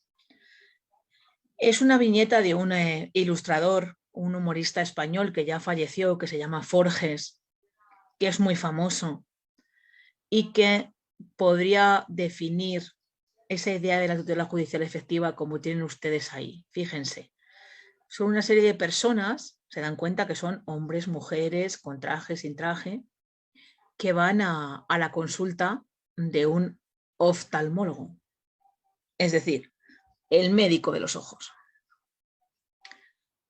Es una viñeta de un ilustrador, un humorista español que ya falleció, que se llama Forges, que es muy famoso y que podría definir esa idea de la tutela judicial efectiva como tienen ustedes ahí. Fíjense, son una serie de personas, se dan cuenta que son hombres, mujeres, con traje, sin traje, que van a la consulta de un oftalmólogo, es decir, el médico de los ojos.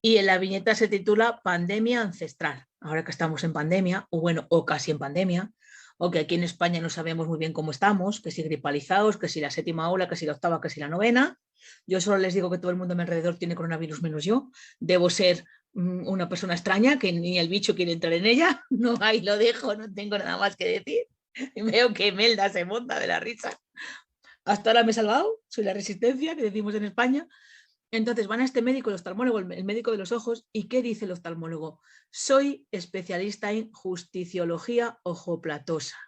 Y en la viñeta se titula Pandemia ancestral. Ahora que estamos en pandemia, o bueno, o casi en pandemia, o que aquí en España no sabemos muy bien cómo estamos, que si gripalizados, que si la 7ª ola, que si la 8ª, que si la 9ª. Yo solo les digo que todo el mundo a mi alrededor tiene coronavirus menos yo. Debo ser una persona extraña, que ni el bicho quiere entrar en ella. No, ahí lo dejo, no tengo nada más que decir. Y veo que Melda se monta de la risa. Hasta ahora me he salvado, soy la resistencia, que decimos en España. Entonces van a este médico, el oftalmólogo, el médico de los ojos, ¿y qué dice el oftalmólogo? Soy especialista en justiciología ojoplatosa.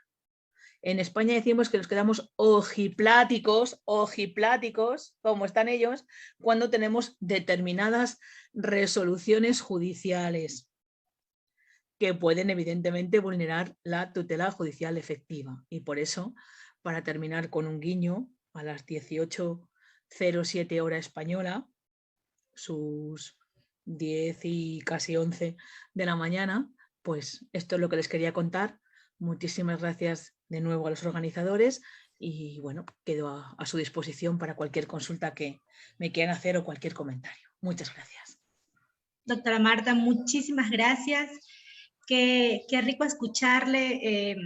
En España decimos que nos quedamos ojipláticos, como están ellos, cuando tenemos determinadas resoluciones judiciales que pueden evidentemente vulnerar la tutela judicial efectiva. Y por eso, para terminar con un guiño, a las 18:07 hora española, sus 10 y casi 11 de la mañana, pues esto es lo que les quería contar. Muchísimas gracias de nuevo a los organizadores y bueno, quedo a su disposición para cualquier consulta que me quieran hacer o cualquier comentario. Muchas gracias. Doctora Marta, muchísimas gracias. Qué rico escucharle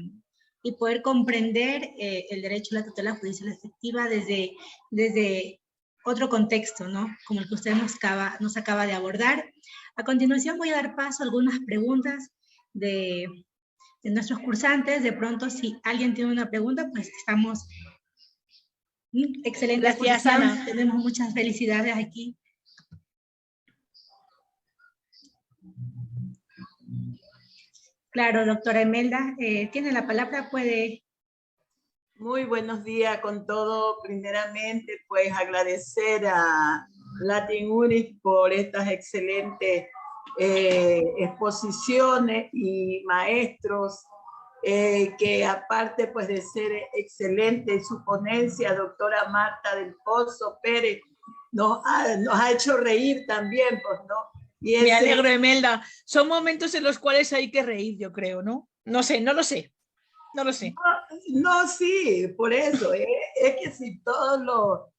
y poder comprender el derecho a la tutela judicial efectiva desde otro contexto, ¿no? Como el que usted nos acaba de abordar. A continuación voy a dar paso a algunas preguntas de nuestros cursantes. De pronto, si alguien tiene una pregunta, pues estamos... Excelente. Gracias, Ana. Tenemos muchas felicidades aquí. Claro, doctora Imelda, tiene la palabra, puede... Muy buenos días con todo. Primeramente, pues agradecer a Latin Unis por estas excelentes exposiciones y maestros que aparte pues de ser excelente en su ponencia, doctora Marta del Pozo Pérez, nos ha hecho reír también, pues, ¿no? Y me alegro, Imelda. Son momentos en los cuales hay que reír, yo creo, ¿no? No sé, no lo sé. No lo sé. No, sí, por eso. Es que si todos los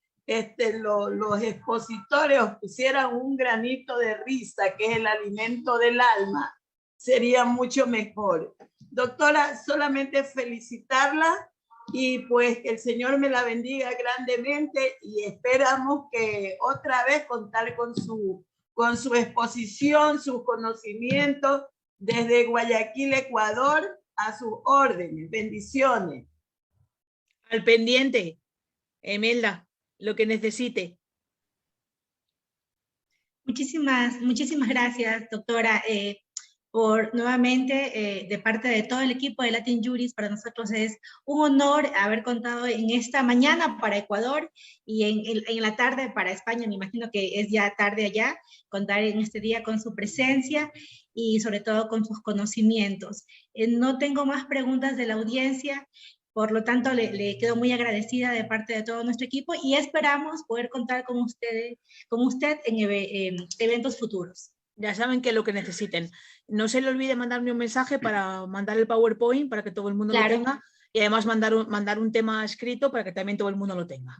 expositores pusieran un granito de risa, que es el alimento del alma, sería mucho mejor. Doctora, solamente felicitarla y pues que el Señor me la bendiga grandemente y esperamos que otra vez contar con su exposición, sus conocimientos desde Guayaquil, Ecuador, a sus órdenes. Bendiciones. Al pendiente, Imelda, lo que necesite. Muchísimas gracias, doctora. por nuevamente, de parte de todo el equipo de Latin Juris, para nosotros es un honor haber contado en esta mañana para Ecuador y en la tarde para España, me imagino que es ya tarde allá, contar en este día con su presencia y sobre todo con sus conocimientos. No tengo más preguntas de la audiencia, por lo tanto le quedo muy agradecida de parte de todo nuestro equipo y esperamos poder contar con usted en eventos futuros. Ya saben que lo que necesiten. No se le olvide mandarme un mensaje para mandar el PowerPoint para que todo el mundo lo tenga y además mandar un tema escrito para que también todo el mundo lo tenga.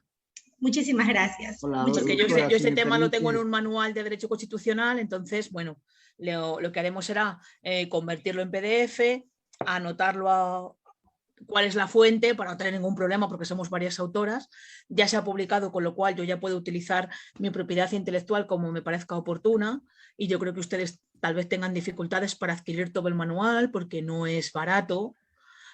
Muchísimas gracias. Hola, Porque yo ese tema lo tengo en permite... un manual de Derecho Constitucional, entonces, bueno, lo que haremos será convertirlo en PDF, anotarlo cuál es la fuente para no tener ningún problema porque somos varias autoras, ya se ha publicado, con lo cual yo ya puedo utilizar mi propiedad intelectual como me parezca oportuna y yo creo que ustedes tal vez tengan dificultades para adquirir todo el manual porque no es barato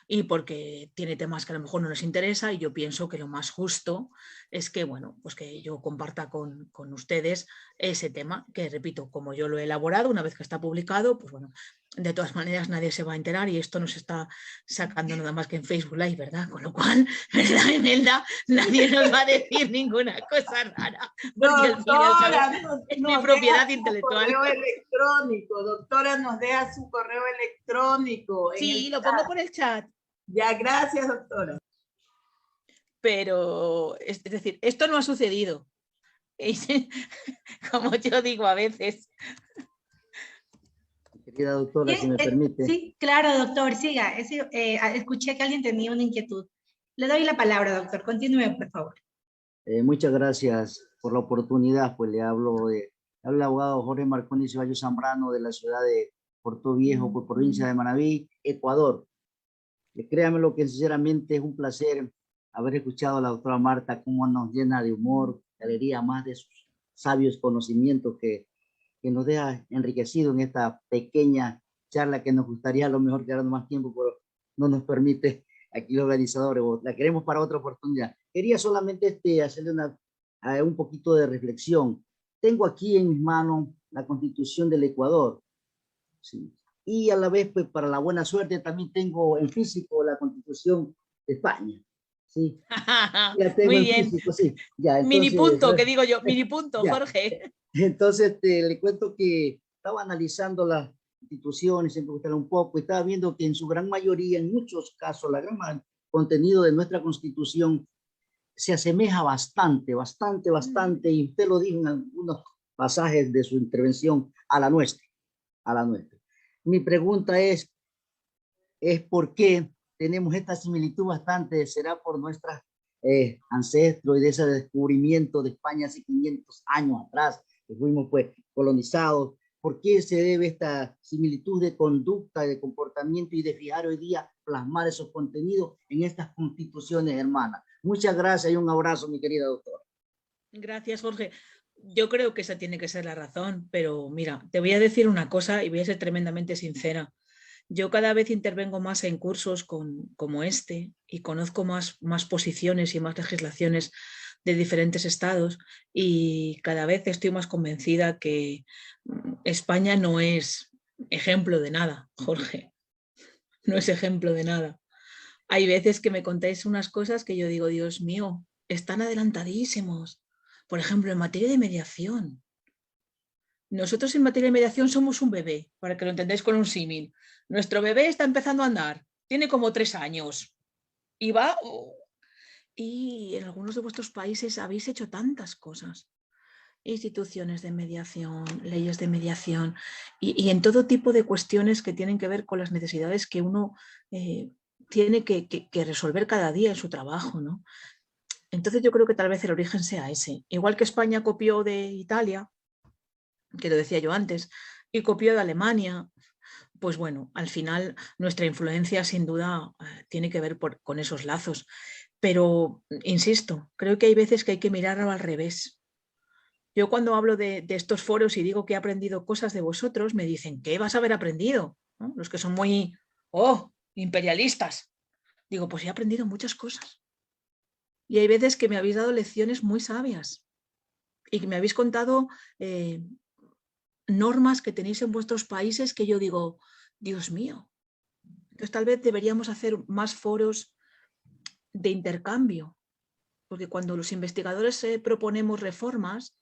y porque tiene temas que a lo mejor no les interesa y yo pienso que lo más justo es que, bueno, pues que yo comparta con ustedes ese tema, que repito, como yo lo he elaborado, una vez que está publicado, pues bueno, de todas maneras nadie se va a enterar y esto no se está sacando nada más que en Facebook Live, ¿verdad? Con lo cual, ¿verdad, Imelda? Nadie nos va a decir ninguna cosa rara, porque al final es mi propiedad intelectual. Correo electrónico, doctora, nos deja su correo electrónico. Sí, lo pongo por el chat. Ya, gracias, doctora. Pero, es decir, esto no ha sucedido. Como yo digo a veces. Querida doctora, si me permite. Sí, claro, doctor, siga. Escuché que alguien tenía una inquietud. Le doy la palabra, doctor. Continúe, por favor. Muchas gracias por la oportunidad. Pues le hablo al abogado Jorge Marconi Ceballos Zambrano de la ciudad de Puerto Viejo, por provincia de Manabí, Ecuador. Créame lo que sinceramente es un placer haber escuchado a la doctora Marta, cómo nos llena de humor, de alegría, más de sus sabios conocimientos que nos deja enriquecido en esta pequeña charla que nos gustaría a lo mejor quedarnos más tiempo, pero no nos permite aquí los organizadores, la queremos para otra oportunidad. Quería solamente hacerle un poquito de reflexión. Tengo aquí en mis manos la Constitución del Ecuador, ¿sí? Y a la vez, pues, para la buena suerte, también tengo en físico la Constitución de España, ¿sí? Muy bien. Físico, sí. Ya, entonces, mini punto, que digo yo, mini punto, ya. Jorge. Entonces, le cuento que estaba analizando las instituciones, siempre gustará un poco, y estaba viendo que en su gran mayoría, en muchos casos, la gran contenido de nuestra Constitución se asemeja bastante, y usted lo dijo en algunos pasajes de su intervención, a la nuestra. Mi pregunta es ¿por qué tenemos esta similitud bastante? ¿Será por nuestros ancestros y de ese descubrimiento de España hace 500 años atrás, que fuimos pues colonizados? ¿Por qué se debe esta similitud de conducta, de comportamiento y de fijar hoy día, plasmar esos contenidos en estas constituciones hermanas? Muchas gracias y un abrazo, mi querida doctora. Gracias, Jorge. Yo creo que esa tiene que ser la razón, pero mira, te voy a decir una cosa y voy a ser tremendamente sincera. Yo cada vez intervengo más en cursos como este y conozco más posiciones y más legislaciones de diferentes estados y cada vez estoy más convencida que España no es ejemplo de nada, Jorge. No es ejemplo de nada. Hay veces que me contáis unas cosas que yo digo, Dios mío, están adelantadísimos. Por ejemplo, en materia de mediación. Nosotros en materia de mediación somos un bebé, para que lo entendáis con un símil. Nuestro bebé está empezando a andar, tiene como 3 años y va... Y en algunos de vuestros países habéis hecho tantas cosas. Instituciones de mediación, leyes de mediación y en todo tipo de cuestiones que tienen que ver con las necesidades que uno tiene que resolver cada día en su trabajo, ¿no? Entonces yo creo que tal vez el origen sea ese. Igual que España copió de Italia, que lo decía yo antes, y copió de Alemania, pues bueno, al final nuestra influencia sin duda tiene que ver con esos lazos. Pero, insisto, creo que hay veces que hay que mirarlo al revés. Yo cuando hablo de estos foros y digo que he aprendido cosas de vosotros, me dicen, ¿qué vas a haber aprendido? ¿No? Los que son muy, imperialistas. Digo, pues he aprendido muchas cosas. Y hay veces que me habéis dado lecciones muy sabias y que me habéis contado normas que tenéis en vuestros países que yo digo, Dios mío. Entonces tal vez deberíamos hacer más foros de intercambio, porque cuando los investigadores proponemos reformas,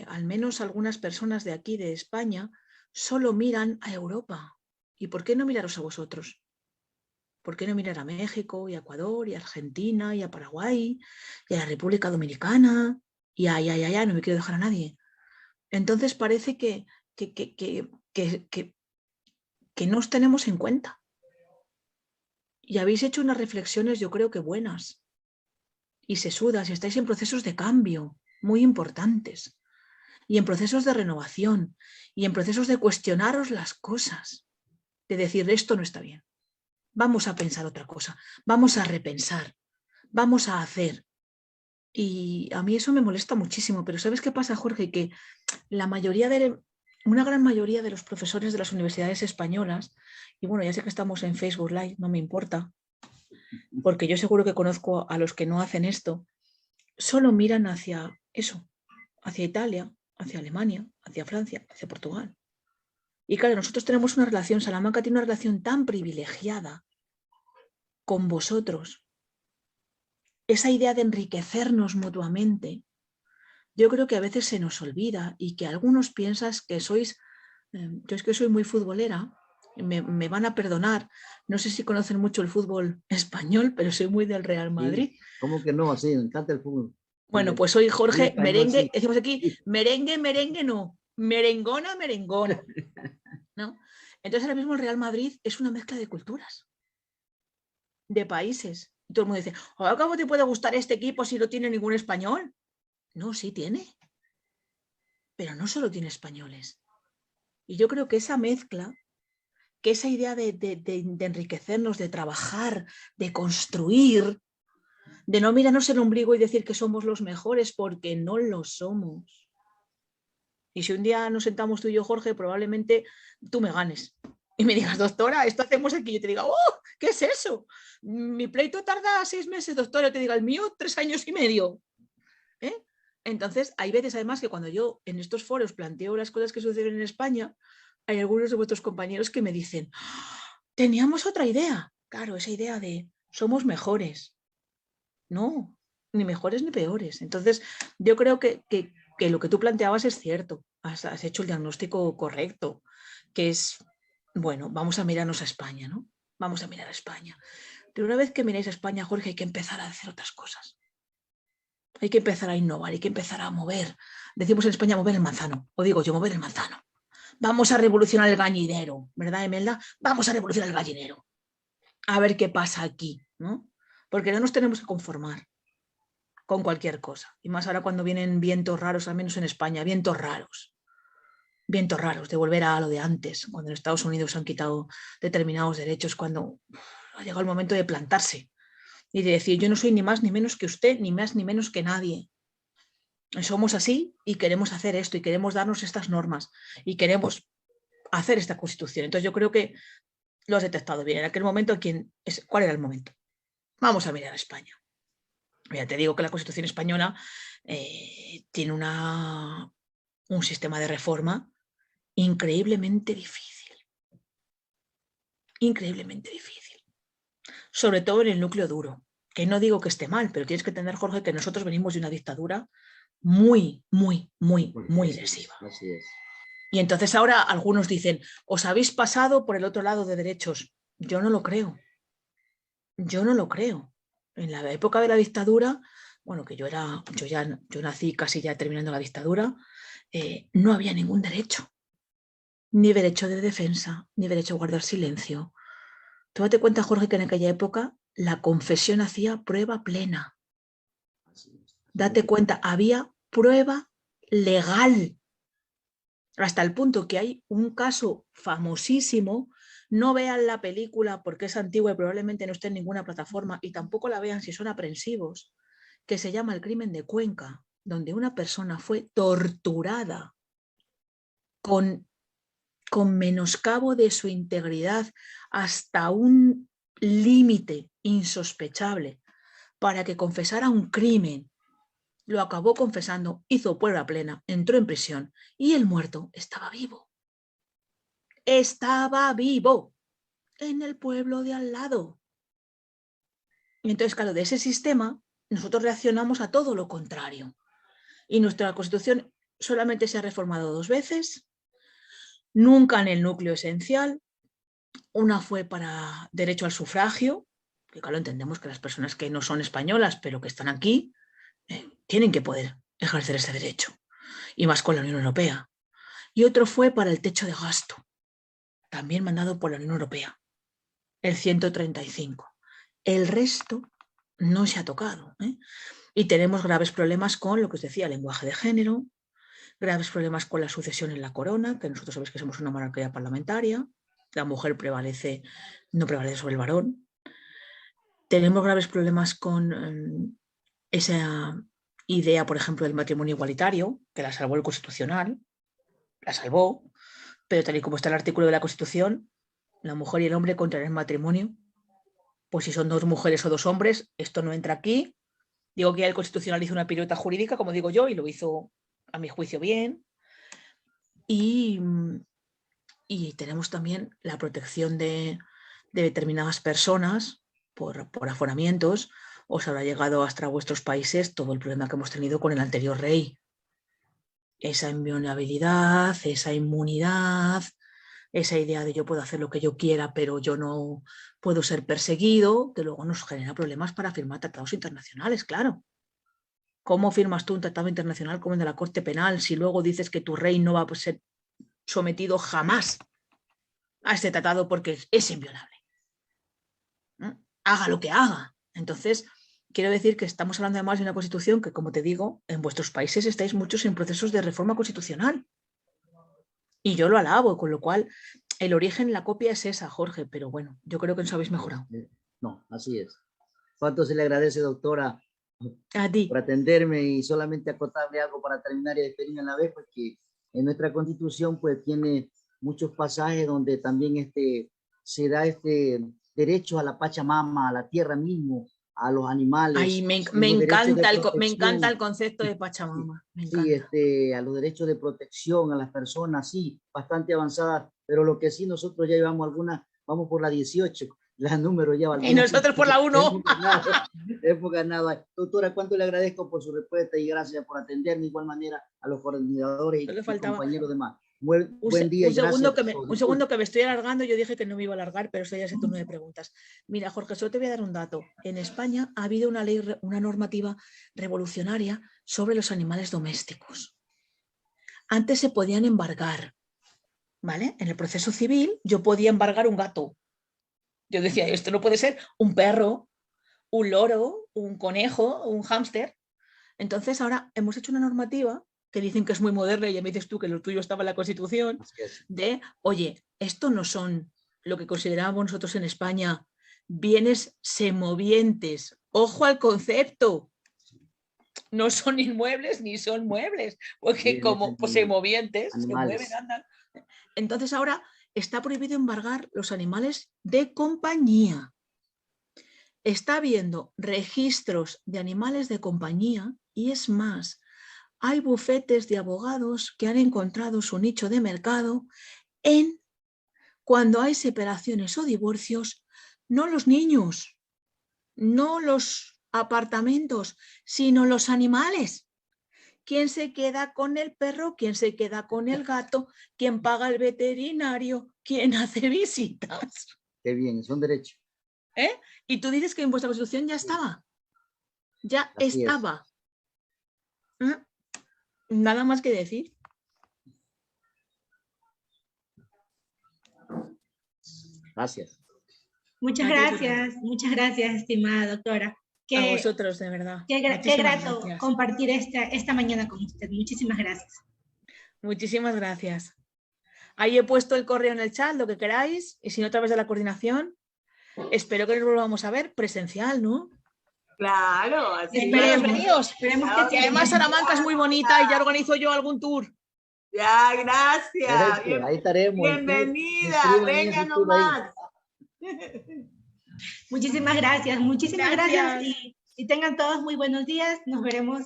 al menos algunas personas de aquí, de España, solo miran a Europa. ¿Y por qué no miraros a vosotros? ¿Por qué no mirar a México y a Ecuador y a Argentina y a Paraguay y a la República Dominicana? Y no me quiero dejar a nadie. Entonces parece que no os tenemos en cuenta. Y habéis hecho unas reflexiones, yo creo que buenas. Y sesudas, y estáis en procesos de cambio muy importantes. Y en procesos de renovación. Y en procesos de cuestionaros las cosas. De decir, esto no está bien. Vamos a pensar otra cosa. Vamos a repensar. Vamos a hacer. Y a mí eso me molesta muchísimo. Pero ¿sabes qué pasa, Jorge? Que una gran mayoría de los profesores de las universidades españolas, y bueno, ya sé que estamos en Facebook Live, no me importa, porque yo seguro que conozco a los que no hacen esto, solo miran hacia eso, hacia Italia, hacia Alemania, hacia Francia, hacia Portugal. Y claro, nosotros tenemos una relación, Salamanca tiene una relación tan privilegiada con vosotros. Esa idea de enriquecernos mutuamente, yo creo que a veces se nos olvida y que algunos piensas que sois, yo es que soy muy futbolera, me van a perdonar, no sé si conocen mucho el fútbol español, pero soy muy del Real Madrid. Sí, ¿cómo que no? Sí, me encanta el fútbol. Bueno, pues soy Jorge, español, merengue, sí. decimos aquí, merengue, merengue no, merengona, merengona, ¿no? Entonces ahora mismo el Real Madrid es una mezcla de culturas, de países. Y todo el mundo dice, ¿cómo te puede gustar este equipo si no tiene ningún español? No, sí tiene, pero no solo tiene españoles. Y yo creo que esa mezcla, que esa idea de enriquecernos, de trabajar, de construir, de no mirarnos el ombligo y decir que somos los mejores porque no lo somos. Y si un día nos sentamos tú y yo, Jorge, probablemente tú me ganes y me digas, doctora, esto hacemos aquí. Y yo te diga, ¡oh! ¿Qué es eso? Mi pleito tarda 6 meses, doctora. Yo te diga, el mío 3 años y medio. Entonces, hay veces además que cuando yo en estos foros planteo las cosas que suceden en España, hay algunos de vuestros compañeros que me dicen, teníamos otra idea. Claro, esa idea de somos mejores. No, ni mejores ni peores. Entonces, yo creo que lo que tú planteabas es cierto. Has hecho el diagnóstico correcto, que es, bueno, vamos a mirarnos a España, ¿no? Vamos a mirar a España. Pero una vez que miráis a España, Jorge, hay que empezar a hacer otras cosas. Hay que empezar a innovar, hay que empezar a mover. Decimos en España mover el manzano, o digo yo, mover el manzano. Vamos a revolucionar el gallinero, ¿verdad, Emelda? Vamos a revolucionar el gallinero. A ver qué pasa aquí, ¿no? Porque no nos tenemos que conformar con cualquier cosa. Y más ahora cuando vienen vientos raros, al menos en España, vientos raros. Vientos raros, de volver a lo de antes, cuando en Estados Unidos han quitado determinados derechos, cuando ha llegado el momento de plantarse y de decir, yo no soy ni más ni menos que usted, ni más ni menos que nadie. Somos así y queremos hacer esto y queremos darnos estas normas y queremos hacer esta constitución. Entonces yo creo que lo has detectado bien. En aquel momento, ¿cuál era el momento? Vamos a mirar a España. Ya te digo que la Constitución española tiene un sistema de reforma increíblemente difícil. Increíblemente difícil. Sobre todo en el núcleo duro. Que no digo que esté mal, pero tienes que entender, Jorge, que nosotros venimos de una dictadura muy lesiva. Así es. Y entonces ahora algunos dicen, os habéis pasado por el otro lado de derechos. Yo no lo creo. Yo no lo creo. En la época de la dictadura, bueno, que yo nací casi ya terminando la dictadura, no había ningún derecho. Ni derecho de defensa, ni derecho a guardar silencio. Tú date cuenta, Jorge, que en aquella época la confesión hacía prueba plena. Date cuenta, había prueba legal. Hasta el punto que hay un caso famosísimo. No vean la película porque es antigua y probablemente no esté en ninguna plataforma, y tampoco la vean si son aprensivos, que se llama El crimen de Cuenca, donde una persona fue torturada con menoscabo de su integridad hasta un límite insospechable para que confesara un crimen Lo acabó confesando, hizo prueba plena, entró en prisión y el muerto estaba vivo. Estaba vivo en el pueblo de al lado. Y entonces, claro, de ese sistema nosotros reaccionamos a todo lo contrario. Y nuestra Constitución solamente se ha reformado 2 veces, nunca en el núcleo esencial. Una fue para derecho al sufragio, que claro, entendemos que las personas que no son españolas, pero que están aquí, tienen que poder ejercer ese derecho, y más con la Unión Europea. Y otro fue para el techo de gasto, también mandado por la Unión Europea, el 135. El resto no se ha tocado, ¿eh? Y tenemos graves problemas con lo que os decía, el lenguaje de género, graves problemas con la sucesión en la corona, que nosotros sabéis que somos una monarquía parlamentaria, la mujer no prevalece sobre el varón. Tenemos graves problemas con esa idea, por ejemplo, del matrimonio igualitario, que la salvó el Constitucional, la salvó, pero tal y como está el artículo de la Constitución, la mujer y el hombre contraen matrimonio. Pues si son 2 mujeres o 2 hombres, esto no entra aquí. Digo que ya el Constitucional hizo una pirueta jurídica, como digo yo, y lo hizo a mi juicio bien. Y tenemos también la protección de determinadas personas por aforamientos. Os habrá llegado hasta vuestros países todo el problema que hemos tenido con el anterior rey. Esa invulnerabilidad, esa inmunidad, esa idea de yo puedo hacer lo que yo quiera, pero yo no puedo ser perseguido, que luego nos genera problemas para firmar tratados internacionales, claro. ¿Cómo firmas tú un tratado internacional como el de la Corte Penal si luego dices que tu rey no va a ser sometido jamás a este tratado porque es inviolable? Haga lo que haga. Entonces, quiero decir que estamos hablando además de una Constitución que, como te digo, en vuestros países estáis muchos en procesos de reforma constitucional. Y yo lo alabo, con lo cual el origen, la copia es esa, Jorge, pero bueno, yo creo que nos habéis mejorado. No, así es. ¿Cuánto se le agradece, doctora, a ti por atenderme? Y solamente acotarle algo para terminar y despedirme a la vez, porque en nuestra Constitución pues tiene muchos pasajes donde también se da derecho a la Pachamama, a la tierra mismo, a los animales. Ay, me encanta el concepto de Pachamama. Sí, a los derechos de protección a las personas, sí, bastante avanzadas, pero lo que sí nosotros ya llevamos vamos por la 18, la número ya. Y nosotros por la 1. Hemos ganado. Doctora, cuánto le agradezco por su respuesta y gracias por atenderme de igual manera a los coordinadores y compañeros demás. Buen día. Un segundo que me estoy alargando. Yo dije que no me iba a alargar, pero esto ya es el turno de preguntas. Mira, Jorge, solo te voy a dar un dato. En España ha habido una normativa revolucionaria sobre los animales domésticos. Antes se podían embargar, ¿vale? En el proceso civil yo podía embargar un gato. Yo decía, esto no puede ser un perro, un loro, un conejo, un hámster. Entonces ahora hemos hecho una normativa que dicen que es muy moderna, y ya me dices tú que lo tuyo estaba en la Constitución, de, oye, esto no son lo que considerábamos nosotros en España bienes semovientes. Ojo al concepto. No son inmuebles ni son muebles, porque como semovientes, se mueven, andan. Entonces ahora está prohibido embargar los animales de compañía. Está habiendo registros de animales de compañía y es más, hay bufetes de abogados que han encontrado su nicho de mercado en cuando hay separaciones o divorcios, no los niños, no los apartamentos, sino los animales. ¿Quién se queda con el perro? ¿Quién se queda con el gato? ¿Quién paga el veterinario? ¿Quién hace visitas? Qué bien, son derechos. Y tú dices que en vuestra Constitución ya estaba. Ya así estaba. Nada más que decir. Gracias. Muchas gracias, estimada doctora. A vosotros, de verdad. Qué grato compartir esta mañana con usted. Muchísimas gracias. Muchísimas gracias. Ahí he puesto el correo en el chat, lo que queráis, y si no, a través de la coordinación. Espero que nos volvamos a ver presencial, ¿no? Claro, así esperemos que además Salamanca es muy bonita y ya organizo yo algún tour. Ya, gracias. Ahí estaremos. Bienvenida, venga nomás. Muchísimas gracias y tengan todos muy buenos días. Nos veremos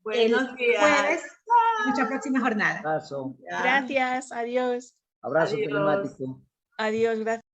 Buenos días. jueves en nuestra próxima jornada. Abrazo. Ya. Gracias, adiós. Abrazo Adiós. telemático. Adiós, gracias.